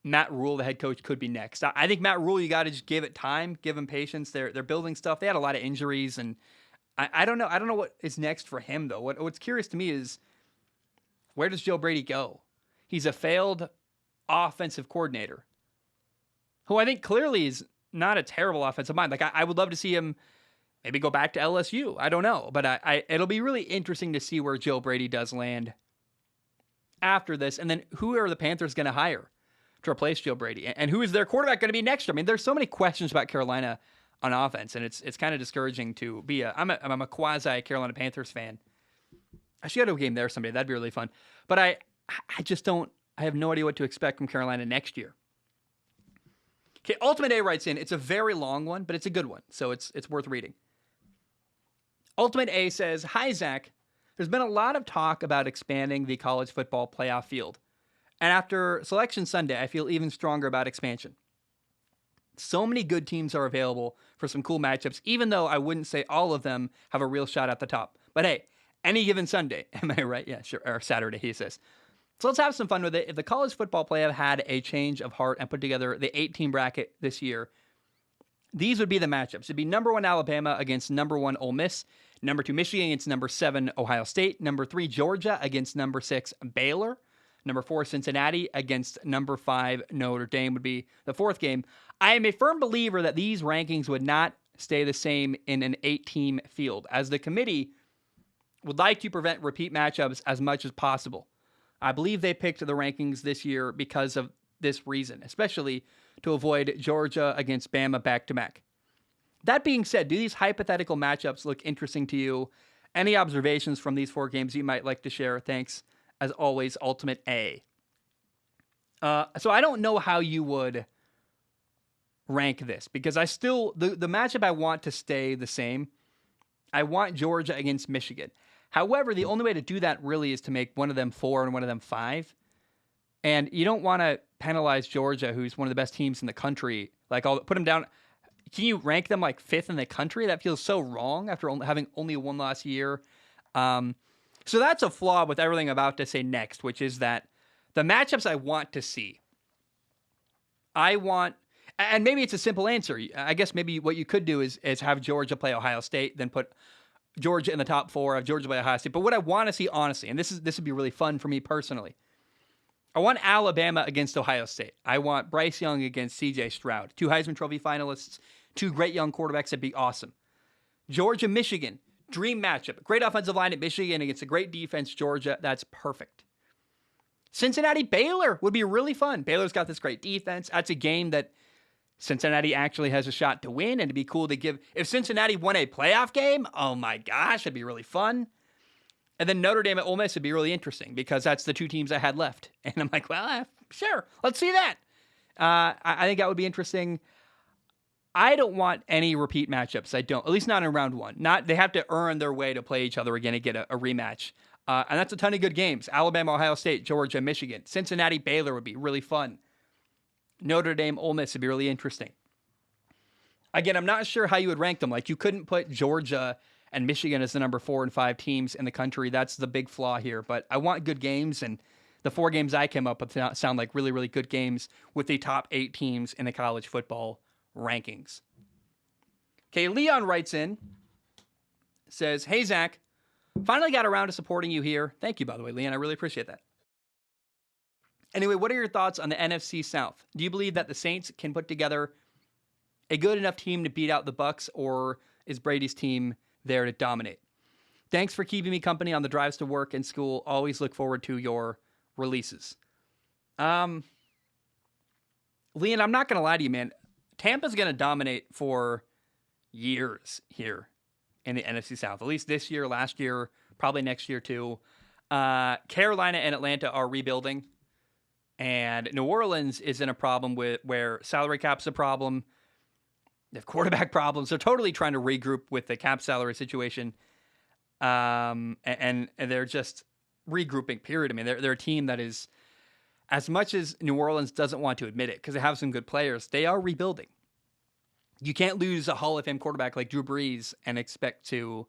Matt Rule, the head coach, could be next. I think Matt Rule, you got to just give it time, give him patience. They're building stuff. They had a lot of injuries, and I don't know. I don't know what is next for him, though. What's curious to me is, where does Joe Brady go? He's a failed offensive coordinator who I think clearly is not a terrible offensive mind. Like, I would love to see him maybe go back to LSU. I don't know. But it'll be really interesting to see where Joe Brady does land after this. And then who are the Panthers going to hire to replace Joe Brady? And who is their quarterback going to be next year? I mean, there's so many questions about Carolina on offense, and it's kind of discouraging to be I'm a quasi Carolina Panthers fan. I should go to a game there someday. That'd be really fun. But I just don't. I have no idea what to expect from Carolina next year. Okay, Ultimate A writes in. It's a very long one, but it's a good one, so it's worth reading. Ultimate A says, hi, Zach. There's been a lot of talk about expanding the college football playoff field. And after Selection Sunday, I feel even stronger about expansion. So many good teams are available for some cool matchups, even though I wouldn't say all of them have a real shot at the top. But hey, any given Sunday, am I right? Yeah, sure. Or Saturday, he says. So let's have some fun with it. If the college football playoff had a change of heart and put together the 8-team bracket this year, these would be the matchups. It'd be number 1 Alabama against number 1 Ole Miss, number 2 Michigan against number 7 Ohio State, number 3 Georgia against number 6 Baylor, number 4 Cincinnati against number 5 Notre Dame would be the fourth game. I am a firm believer that these rankings would not stay the same in an 8-team field, as the committee would like to prevent repeat matchups as much as possible. I believe they picked the rankings this year because of this reason, especially to avoid Georgia against Bama back-to-back. That being said, do these hypothetical matchups look interesting to you? Any observations from these 4 games you might like to share? Thanks, as always, Ultimate A. So I don't know how you would rank this, because I still, the matchup I want to stay the same. I want Georgia against Michigan. However, the only way to do that really is to make one of them 4 and one of them 5. And you don't want to penalize Georgia, who's one of the best teams in the country. Like, I'll put them down. Can you rank them like 5th in the country? That feels so wrong after having only one last year. So that's a flaw with everything I'm about to say next, which is that the matchups I want to see, and maybe it's a simple answer. I guess maybe what you could do is have Georgia play Ohio State, then put Georgia in the top 4, have Georgia play Ohio State. But what I want to see, honestly, and this would be really fun for me personally, I want Alabama against Ohio State. I want Bryce Young against C.J. Stroud. 2 Heisman Trophy finalists, 2 great young quarterbacks. That'd be awesome. Georgia, Michigan, dream matchup. Great offensive line at Michigan against a great defense, Georgia. That's perfect. Cincinnati, Baylor would be really fun. Baylor's got this great defense. That's a game that Cincinnati actually has a shot to win, and it'd be cool to give. If Cincinnati won a playoff game, oh my gosh, it'd be really fun. And then Notre Dame at Ole Miss would be really interesting, because that's the 2 teams I had left. And I'm like, well, sure, let's see that. I think that would be interesting. I don't want any repeat matchups. I don't, at least not in round 1. They have to earn their way to play each other again and get a rematch. And that's a ton of good games. Alabama, Ohio State, Georgia, Michigan. Cincinnati, Baylor would be really fun. Notre Dame, Ole Miss would be really interesting. Again, I'm not sure how you would rank them. Like, you couldn't put Georgia and Michigan as the number 4 and 5 teams in the country. That's the big flaw here. But I want good games, and the 4 games I came up with sound like really, really good games with the top 8 teams in the college football rankings. Okay, Leon writes in, says, "Hey, Zach, finally got around to supporting you here." Thank you, by the way, Leon. I really appreciate that. Anyway, what are your thoughts on the NFC South? Do you believe that the Saints can put together a good enough team to beat out the Bucs, or is Brady's team there to dominate? Thanks for keeping me company on the drives to work and school. Always look forward to your releases. Leon, I'm not going to lie to you, man. Tampa's going to dominate for years here in the NFC South. At least this year, last year, probably next year too. Carolina and Atlanta are rebuilding. And New Orleans is in a problem where salary cap's a problem. They have quarterback problems. They're totally trying to regroup with the cap salary situation. And they're just regrouping, period. I mean, they're a team that is, as much as New Orleans doesn't want to admit it, because they have some good players, they are rebuilding. You can't lose a Hall of Fame quarterback like Drew Brees and expect to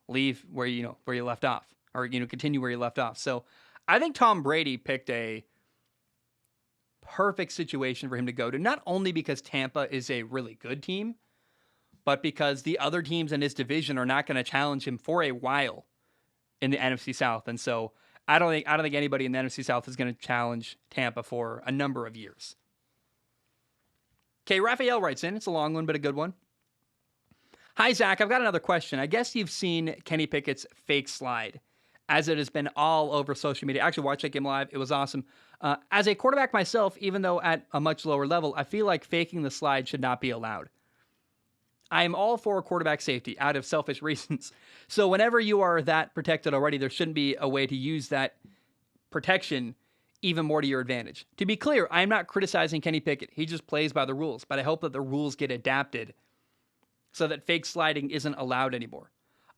leave where you left off, or continue where you left off. So I think Tom Brady picked a perfect situation for him to go to, not only because Tampa is a really good team, but because the other teams in his division are not going to challenge him for a while in the NFC South. And so I don't think anybody in the NFC South is going to challenge Tampa for a number of years. Okay, Raphael writes in. It's a long one, but a good one. "Hi, Zach. I've got another question. I guess you've seen Kenny Pickett's fake slide, as it has been all over social media. I actually watched that game live. It was awesome. As a quarterback myself, even though at a much lower level, I feel like faking the slide should not be allowed. I am all for quarterback safety out of selfish reasons. So whenever you are that protected already, there shouldn't be a way to use that protection even more to your advantage. To be clear, I am not criticizing Kenny Pickett. He just plays by the rules, but I hope that the rules get adapted so that fake sliding isn't allowed anymore.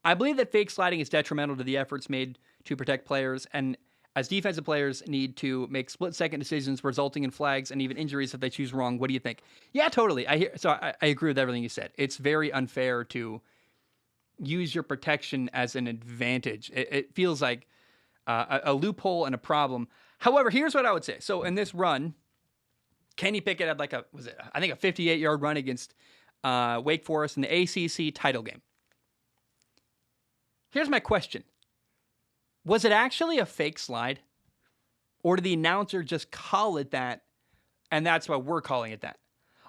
I believe that fake sliding is detrimental to the efforts made to protect players, and as defensive players need to make split-second decisions resulting in flags and even injuries if they choose wrong. What do you think? Yeah, totally. I agree with everything you said. It's very unfair to use your protection as an advantage. It feels like a loophole and a problem. However, here's what I would say. So in this run, Kenny Pickett had a 58-yard run against Wake Forest in the ACC title game. Here's my question. Was it actually a fake slide? Or did the announcer just call it that, and that's why we're calling it that?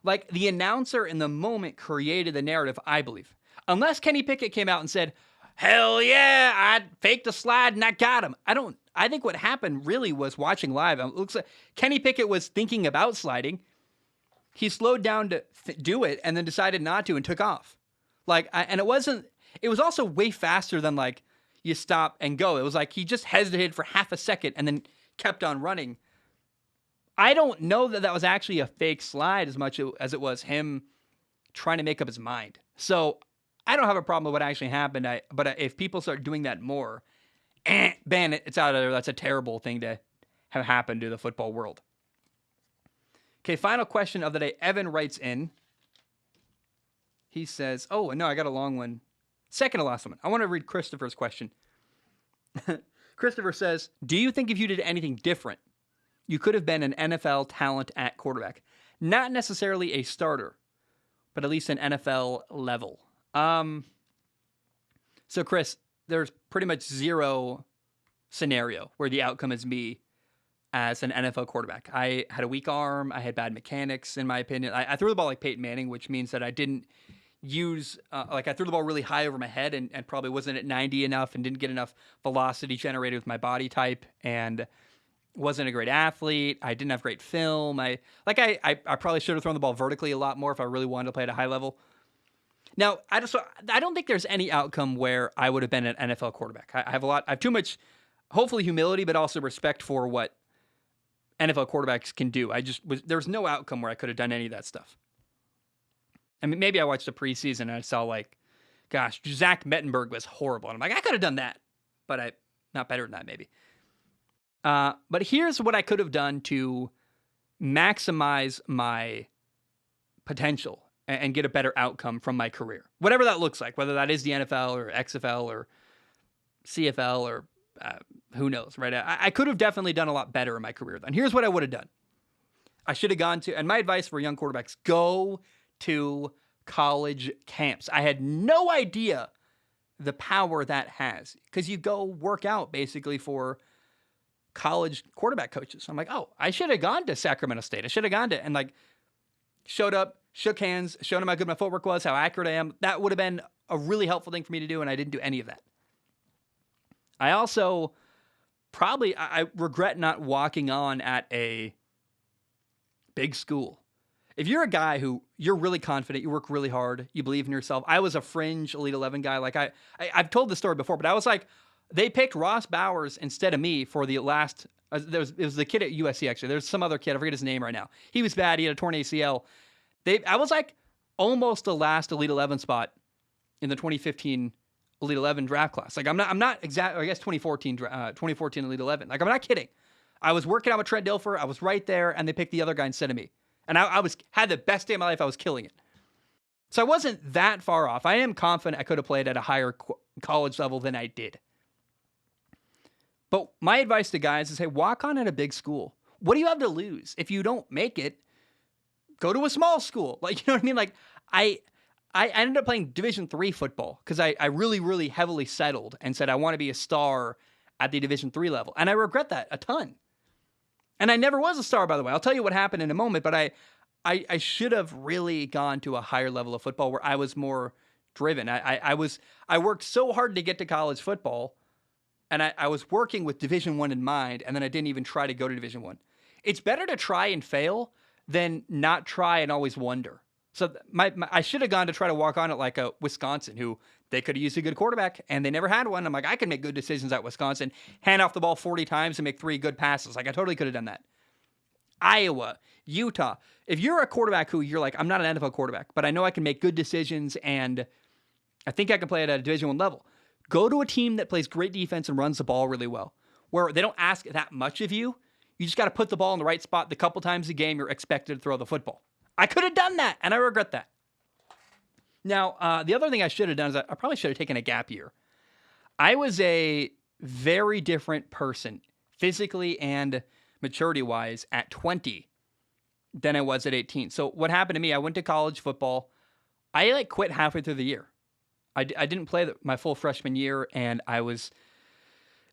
Like, the announcer in the moment created the narrative, I believe. Unless Kenny Pickett came out and said, "Hell yeah, I faked a slide and I got him." I think what happened really was watching live. It looks like Kenny Pickett was thinking about sliding. He slowed down to do it and then decided not to and took off. And it was also way faster than you stop and go. It was like he just hesitated for half a second and then kept on running. I don't know that was actually a fake slide as much as it was him trying to make up his mind. So I don't have a problem with what actually happened. But if people start doing that more, ban it. It's out of there. That's a terrible thing to have happen to the football world. Okay, final question of the day. Evan writes in. He says, "Oh, no, I got a long one. Second to last one. I want to read Christopher's question." Christopher says, "Do you think if you did anything different, you could have been an NFL talent at quarterback? Not necessarily a starter, but at least an NFL level." So Chris, there's pretty much zero scenario where the outcome is me as an NFL quarterback. I had a weak arm. I had bad mechanics, in my opinion. I threw the ball like Peyton Manning, which means that I didn't use, I threw the ball really high over my head and probably wasn't at 90 enough and didn't get enough velocity generated with my body type, and wasn't a great athlete. I didn't have great film. I probably should have thrown the ball vertically a lot more if I really wanted to play at a high level. Now, I don't think there's any outcome where I would have been an NFL quarterback. I have too much, hopefully, humility, but also respect for what NFL quarterbacks can do. There's no outcome where I could have done any of that stuff. I mean, maybe I watched the preseason and I saw Zach Mettenberg was horrible. And I'm like, I could have done that, but not better than that, maybe. But here's what I could have done to maximize my potential and get a better outcome from my career. Whatever that looks like, whether that is the NFL or XFL or CFL or who knows, right? I could have definitely done a lot better in my career then. Here's what I would have done. I should have gone to, and my advice for young quarterbacks, go to college camps. I had no idea the power that has because you go work out basically for college quarterback coaches. I'm like, oh, I should have gone to Sacramento State. I should have gone to, and like showed up, shook hands, showed them how good my footwork was, how accurate I am. That would have been a really helpful thing for me to do, and I didn't do any of that. I also I regret not walking on at a big school. If you're a guy who you're really confident, you work really hard, you believe in yourself. I was a fringe Elite 11 guy. Like I've told this story before, but I was like, they picked Ross Bowers instead of me for the last. It was the kid at USC actually. There's some other kid. I forget his name right now. He was bad. He had a torn ACL. I was like almost the last Elite 11 spot in the 2015 Elite 11 draft class. Like I'm not exactly. I guess 2014 Elite 11. Like I'm not kidding. I was working out with Trent Dilfer. I was right there, and they picked the other guy instead of me. And I had the best day of my life. I was killing it. So I wasn't that far off. I am confident I could have played at a higher college level than I did. But my advice to guys is, hey, walk on at a big school. What do you have to lose? If you don't make it, go to a small school. Like, you know what I mean? Like, I ended up playing Division III football because I really, really heavily settled and said I want to be a star at the Division III level. And I regret that a ton. And I never was a star, by the way. I'll tell you what happened in a moment, but I should have really gone to a higher level of football where I was more driven. I worked so hard to get to college football, and I was working with Division I in mind, and then I didn't even try to go to Division I. It's better to try and fail than not try and always wonder. So I should have gone to try to walk on it like a Wisconsin, who they could have used a good quarterback, and they never had one. I'm like, I can make good decisions at Wisconsin, hand off the ball 40 times and make 3 good passes. Like, I totally could have done that. Iowa, Utah. If you're a quarterback who you're like, I'm not an NFL quarterback, but I know I can make good decisions, and I think I can play at a Division I level, go to a team that plays great defense and runs the ball really well, where they don't ask that much of you. You just got to put the ball in the right spot the couple times a game you're expected to throw the football. I could have done that, and I regret that. Now, the other thing I should have done is I probably should have taken a gap year. I was a very different person, physically and maturity-wise, at 20 than I was at 18. So what happened to me, I went to college football. I quit halfway through the year. I didn't play my full freshman year, and I was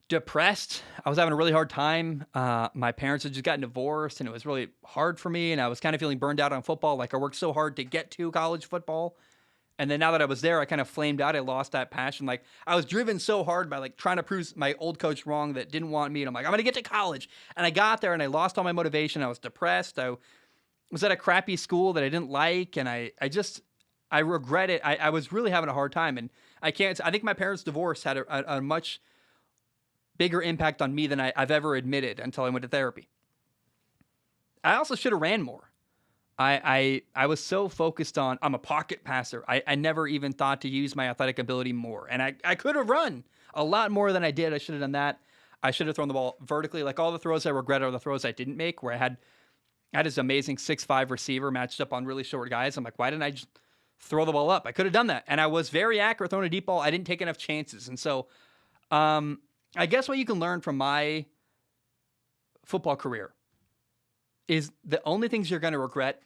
depressed. I was having a really hard time. My parents had just gotten divorced, and it was really hard for me, and I was kind of feeling burned out on football. Like, I worked so hard to get to college football, and then now that I was there, I kind of flamed out. I lost that passion. Like, I was driven so hard by trying to prove my old coach wrong that didn't want me, and I'm like, I'm going to get to college. And I got there, and I lost all my motivation. I was depressed. I was at a crappy school that I didn't like, and I regret it. I was really having a hard time, and I think my parents' divorce had a much bigger impact on me than I've ever admitted until I went to therapy. I also should have ran more. I was so focused on, I'm a pocket passer. I never even thought to use my athletic ability more. And I could have run a lot more than I did. I should have done that. I should have thrown the ball vertically. Like, all the throws I regret are the throws I didn't make, where I had this amazing 6'5" receiver matched up on really short guys. I'm like, why didn't I just throw the ball up? I could have done that. And I was very accurate throwing a deep ball. I didn't take enough chances. And so, I guess what you can learn from my football career is the only things you're going to regret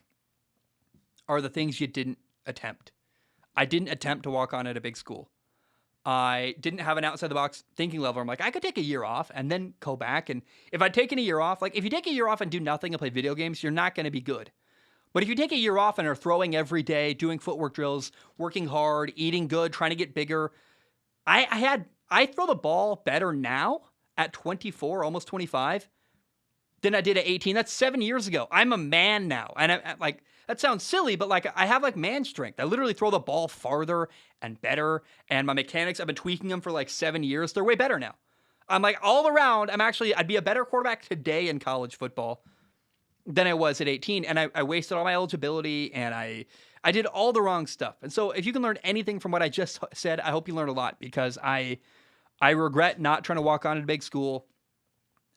are the things you didn't attempt. I didn't attempt to walk on at a big school. I didn't have an outside the box thinking level. I'm like, I could take a year off and then go back. And if I'd taken a year off, like, if you take a year off and do nothing and play video games, you're not going to be good. But if you take a year off and are throwing every day, doing footwork drills, working hard, eating good, trying to get bigger, I throw the ball better now at 24, almost 25, than I did at 18. That's 7 years ago. I'm a man now. And that sounds silly, but I have man strength. I literally throw the ball farther and better. And my mechanics, I've been tweaking them for 7 years. They're way better now. I'm all around, I'd be a better quarterback today in college football than I was at 18. And I wasted all my eligibility, and I did all the wrong stuff. And so if you can learn anything from what I just said, I hope you learn a lot, because I regret not trying to walk on at a big school.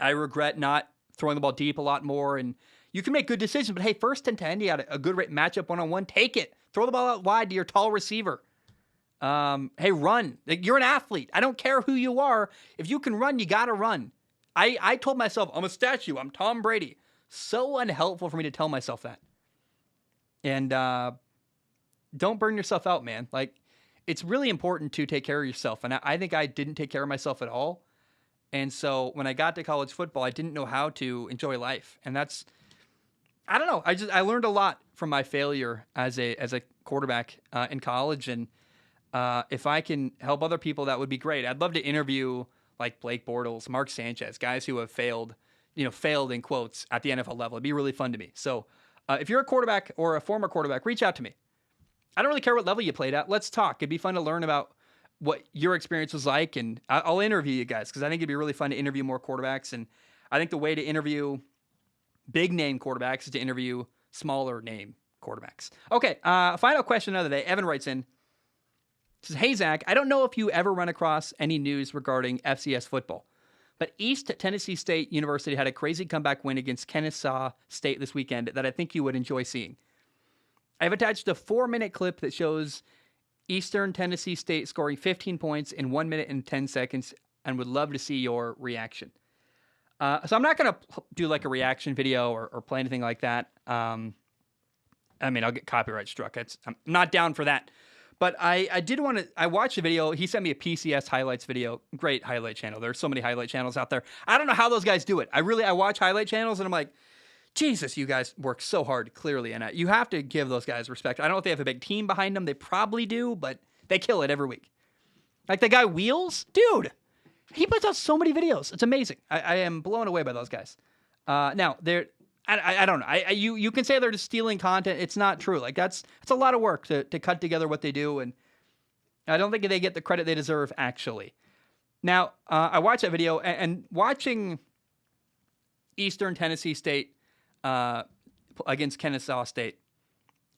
I regret not throwing the ball deep a lot more. And You can make good decisions, but hey, 1st and 10, you got a good matchup one-on-one. Take it. Throw the ball out wide to your tall receiver. Hey, run. You're an athlete. I don't care who you are. If you can run, you got to run. I told myself, I'm a statue. I'm Tom Brady. So unhelpful for me to tell myself that. And don't burn yourself out, man. Like, it's really important to take care of yourself. And I think I didn't take care of myself at all. And so when I got to college football, I didn't know how to enjoy life. And that's, I don't know. I learned a lot from my failure as a quarterback in college. And if I can help other people, that would be great. I'd love to interview like Blake Bortles, Mark Sanchez, guys who have failed in quotes at the NFL level. It'd be really fun to me. So if you're a quarterback or a former quarterback, reach out to me. I don't really care what level you played at. Let's talk. It'd be fun to learn about what your experience was like, and I'll interview you guys because I think it'd be really fun to interview more quarterbacks. And I think the way to interview big name quarterbacks is to interview smaller name quarterbacks. Okay, final question of the day. Evan writes in, says, hey, Zach, I don't know if you ever run across any news regarding FCS football, but East Tennessee State University had a crazy comeback win against Kennesaw State this weekend that I think you would enjoy seeing. I've attached a 4-minute clip that shows Eastern Tennessee State scoring 15 points in 1 minute and 10 seconds and would love to see your reaction. So I'm not going to do like a reaction video or play anything like that. I mean, I'll get copyright struck. I'm not down for that. But I did want to, I watched the video. He sent me a PCS highlights video. Great highlight channel. There's so many highlight channels out there. I don't know how those guys do it. I watch highlight channels and I'm like, Jesus, you guys work so hard, clearly. And you have to give those guys respect. I don't know if they have a big team behind them. They probably do, but they kill it every week. Like the guy Wheels, dude, he puts out so many videos. It's amazing. I am blown away by those guys. Now, I don't know. You can say they're just stealing content. It's not true. Like it's a lot of work to cut together what they do. And I don't think they get the credit they deserve, actually. Now, I watched that video and watching Eastern Tennessee State against Kennesaw State.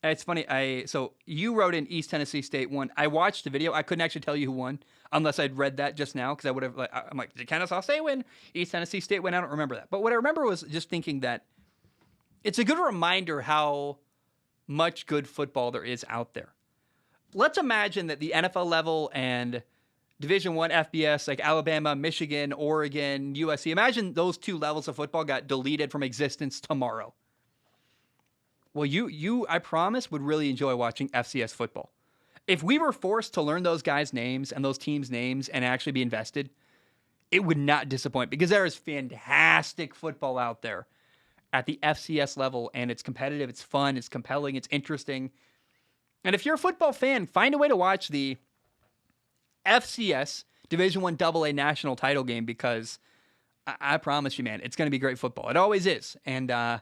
It's funny. So you wrote in East Tennessee State won. I watched the video. I couldn't actually tell you who won unless I'd read that just now because I would have. I'm like, did Kennesaw State win? East Tennessee State win? I don't remember that. But what I remember was just thinking that it's a good reminder how much good football there is out there. Let's imagine that the NFL level and Division I FBS, like Alabama, Michigan, Oregon, USC. Imagine those two levels of football got deleted from existence tomorrow. Well, you, I promise, would really enjoy watching FCS football. If we were forced to learn those guys' names and those teams' names and actually be invested, it would not disappoint because there is fantastic football out there at the FCS level, and it's competitive, it's fun, it's compelling, it's interesting. And if you're a football fan, find a way to watch the FCS Division I AA national title game because I promise you, man, it's going to be great football. It always is. And I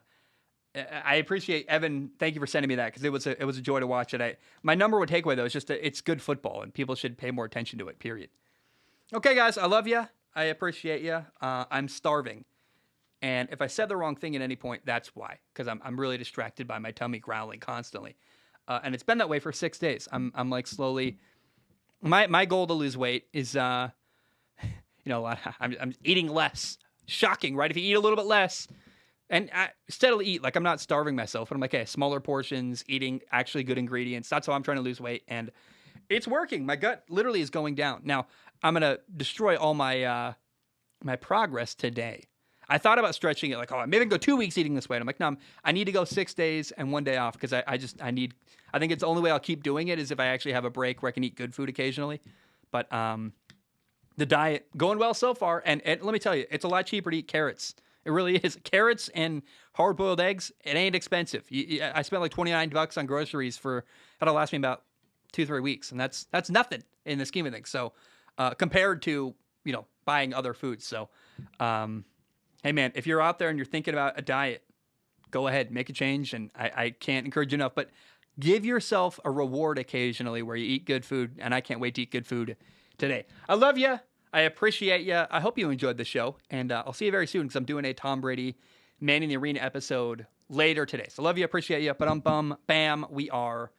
appreciate Evan. Thank you for sending me that because it was a joy to watch it. My number one takeaway though is just that it's good football and people should pay more attention to it. Period. Okay, guys, I love you. I appreciate you. I'm starving, and if I said the wrong thing at any point, that's why. Because I'm really distracted by my tummy growling constantly, and it's been that way for 6 days. I'm like slowly. My goal to lose weight is, I'm eating less. Shocking, right? If you eat a little bit less and steadily eat, like I'm not starving myself, but I'm like, hey, smaller portions, eating actually good ingredients. That's how I'm trying to lose weight. And it's working. My gut literally is going down. Now, I'm going to destroy all my my progress today. I thought about stretching it like, oh, maybe I can go 2 weeks eating this way. And I'm like, no, I need to go 6 days and 1 day off because I think it's the only way I'll keep doing it is if I actually have a break where I can eat good food occasionally. But the diet going well so far. And let me tell you, it's a lot cheaper to eat carrots. It really is. Carrots and hard-boiled eggs, it ain't expensive. I spent like $29 on groceries that'll last me about 2-3 weeks. And that's nothing in the scheme of things. So compared to, buying other foods. So, hey, man, if you're out there and you're thinking about a diet, go ahead, make a change. And I can't encourage you enough, but give yourself a reward occasionally where you eat good food. And I can't wait to eat good food today. I love you. I appreciate you. I hope you enjoyed the show. And I'll see you very soon because I'm doing a Tom Brady Manning the Arena episode later today. So love you. Appreciate you. But bam, we are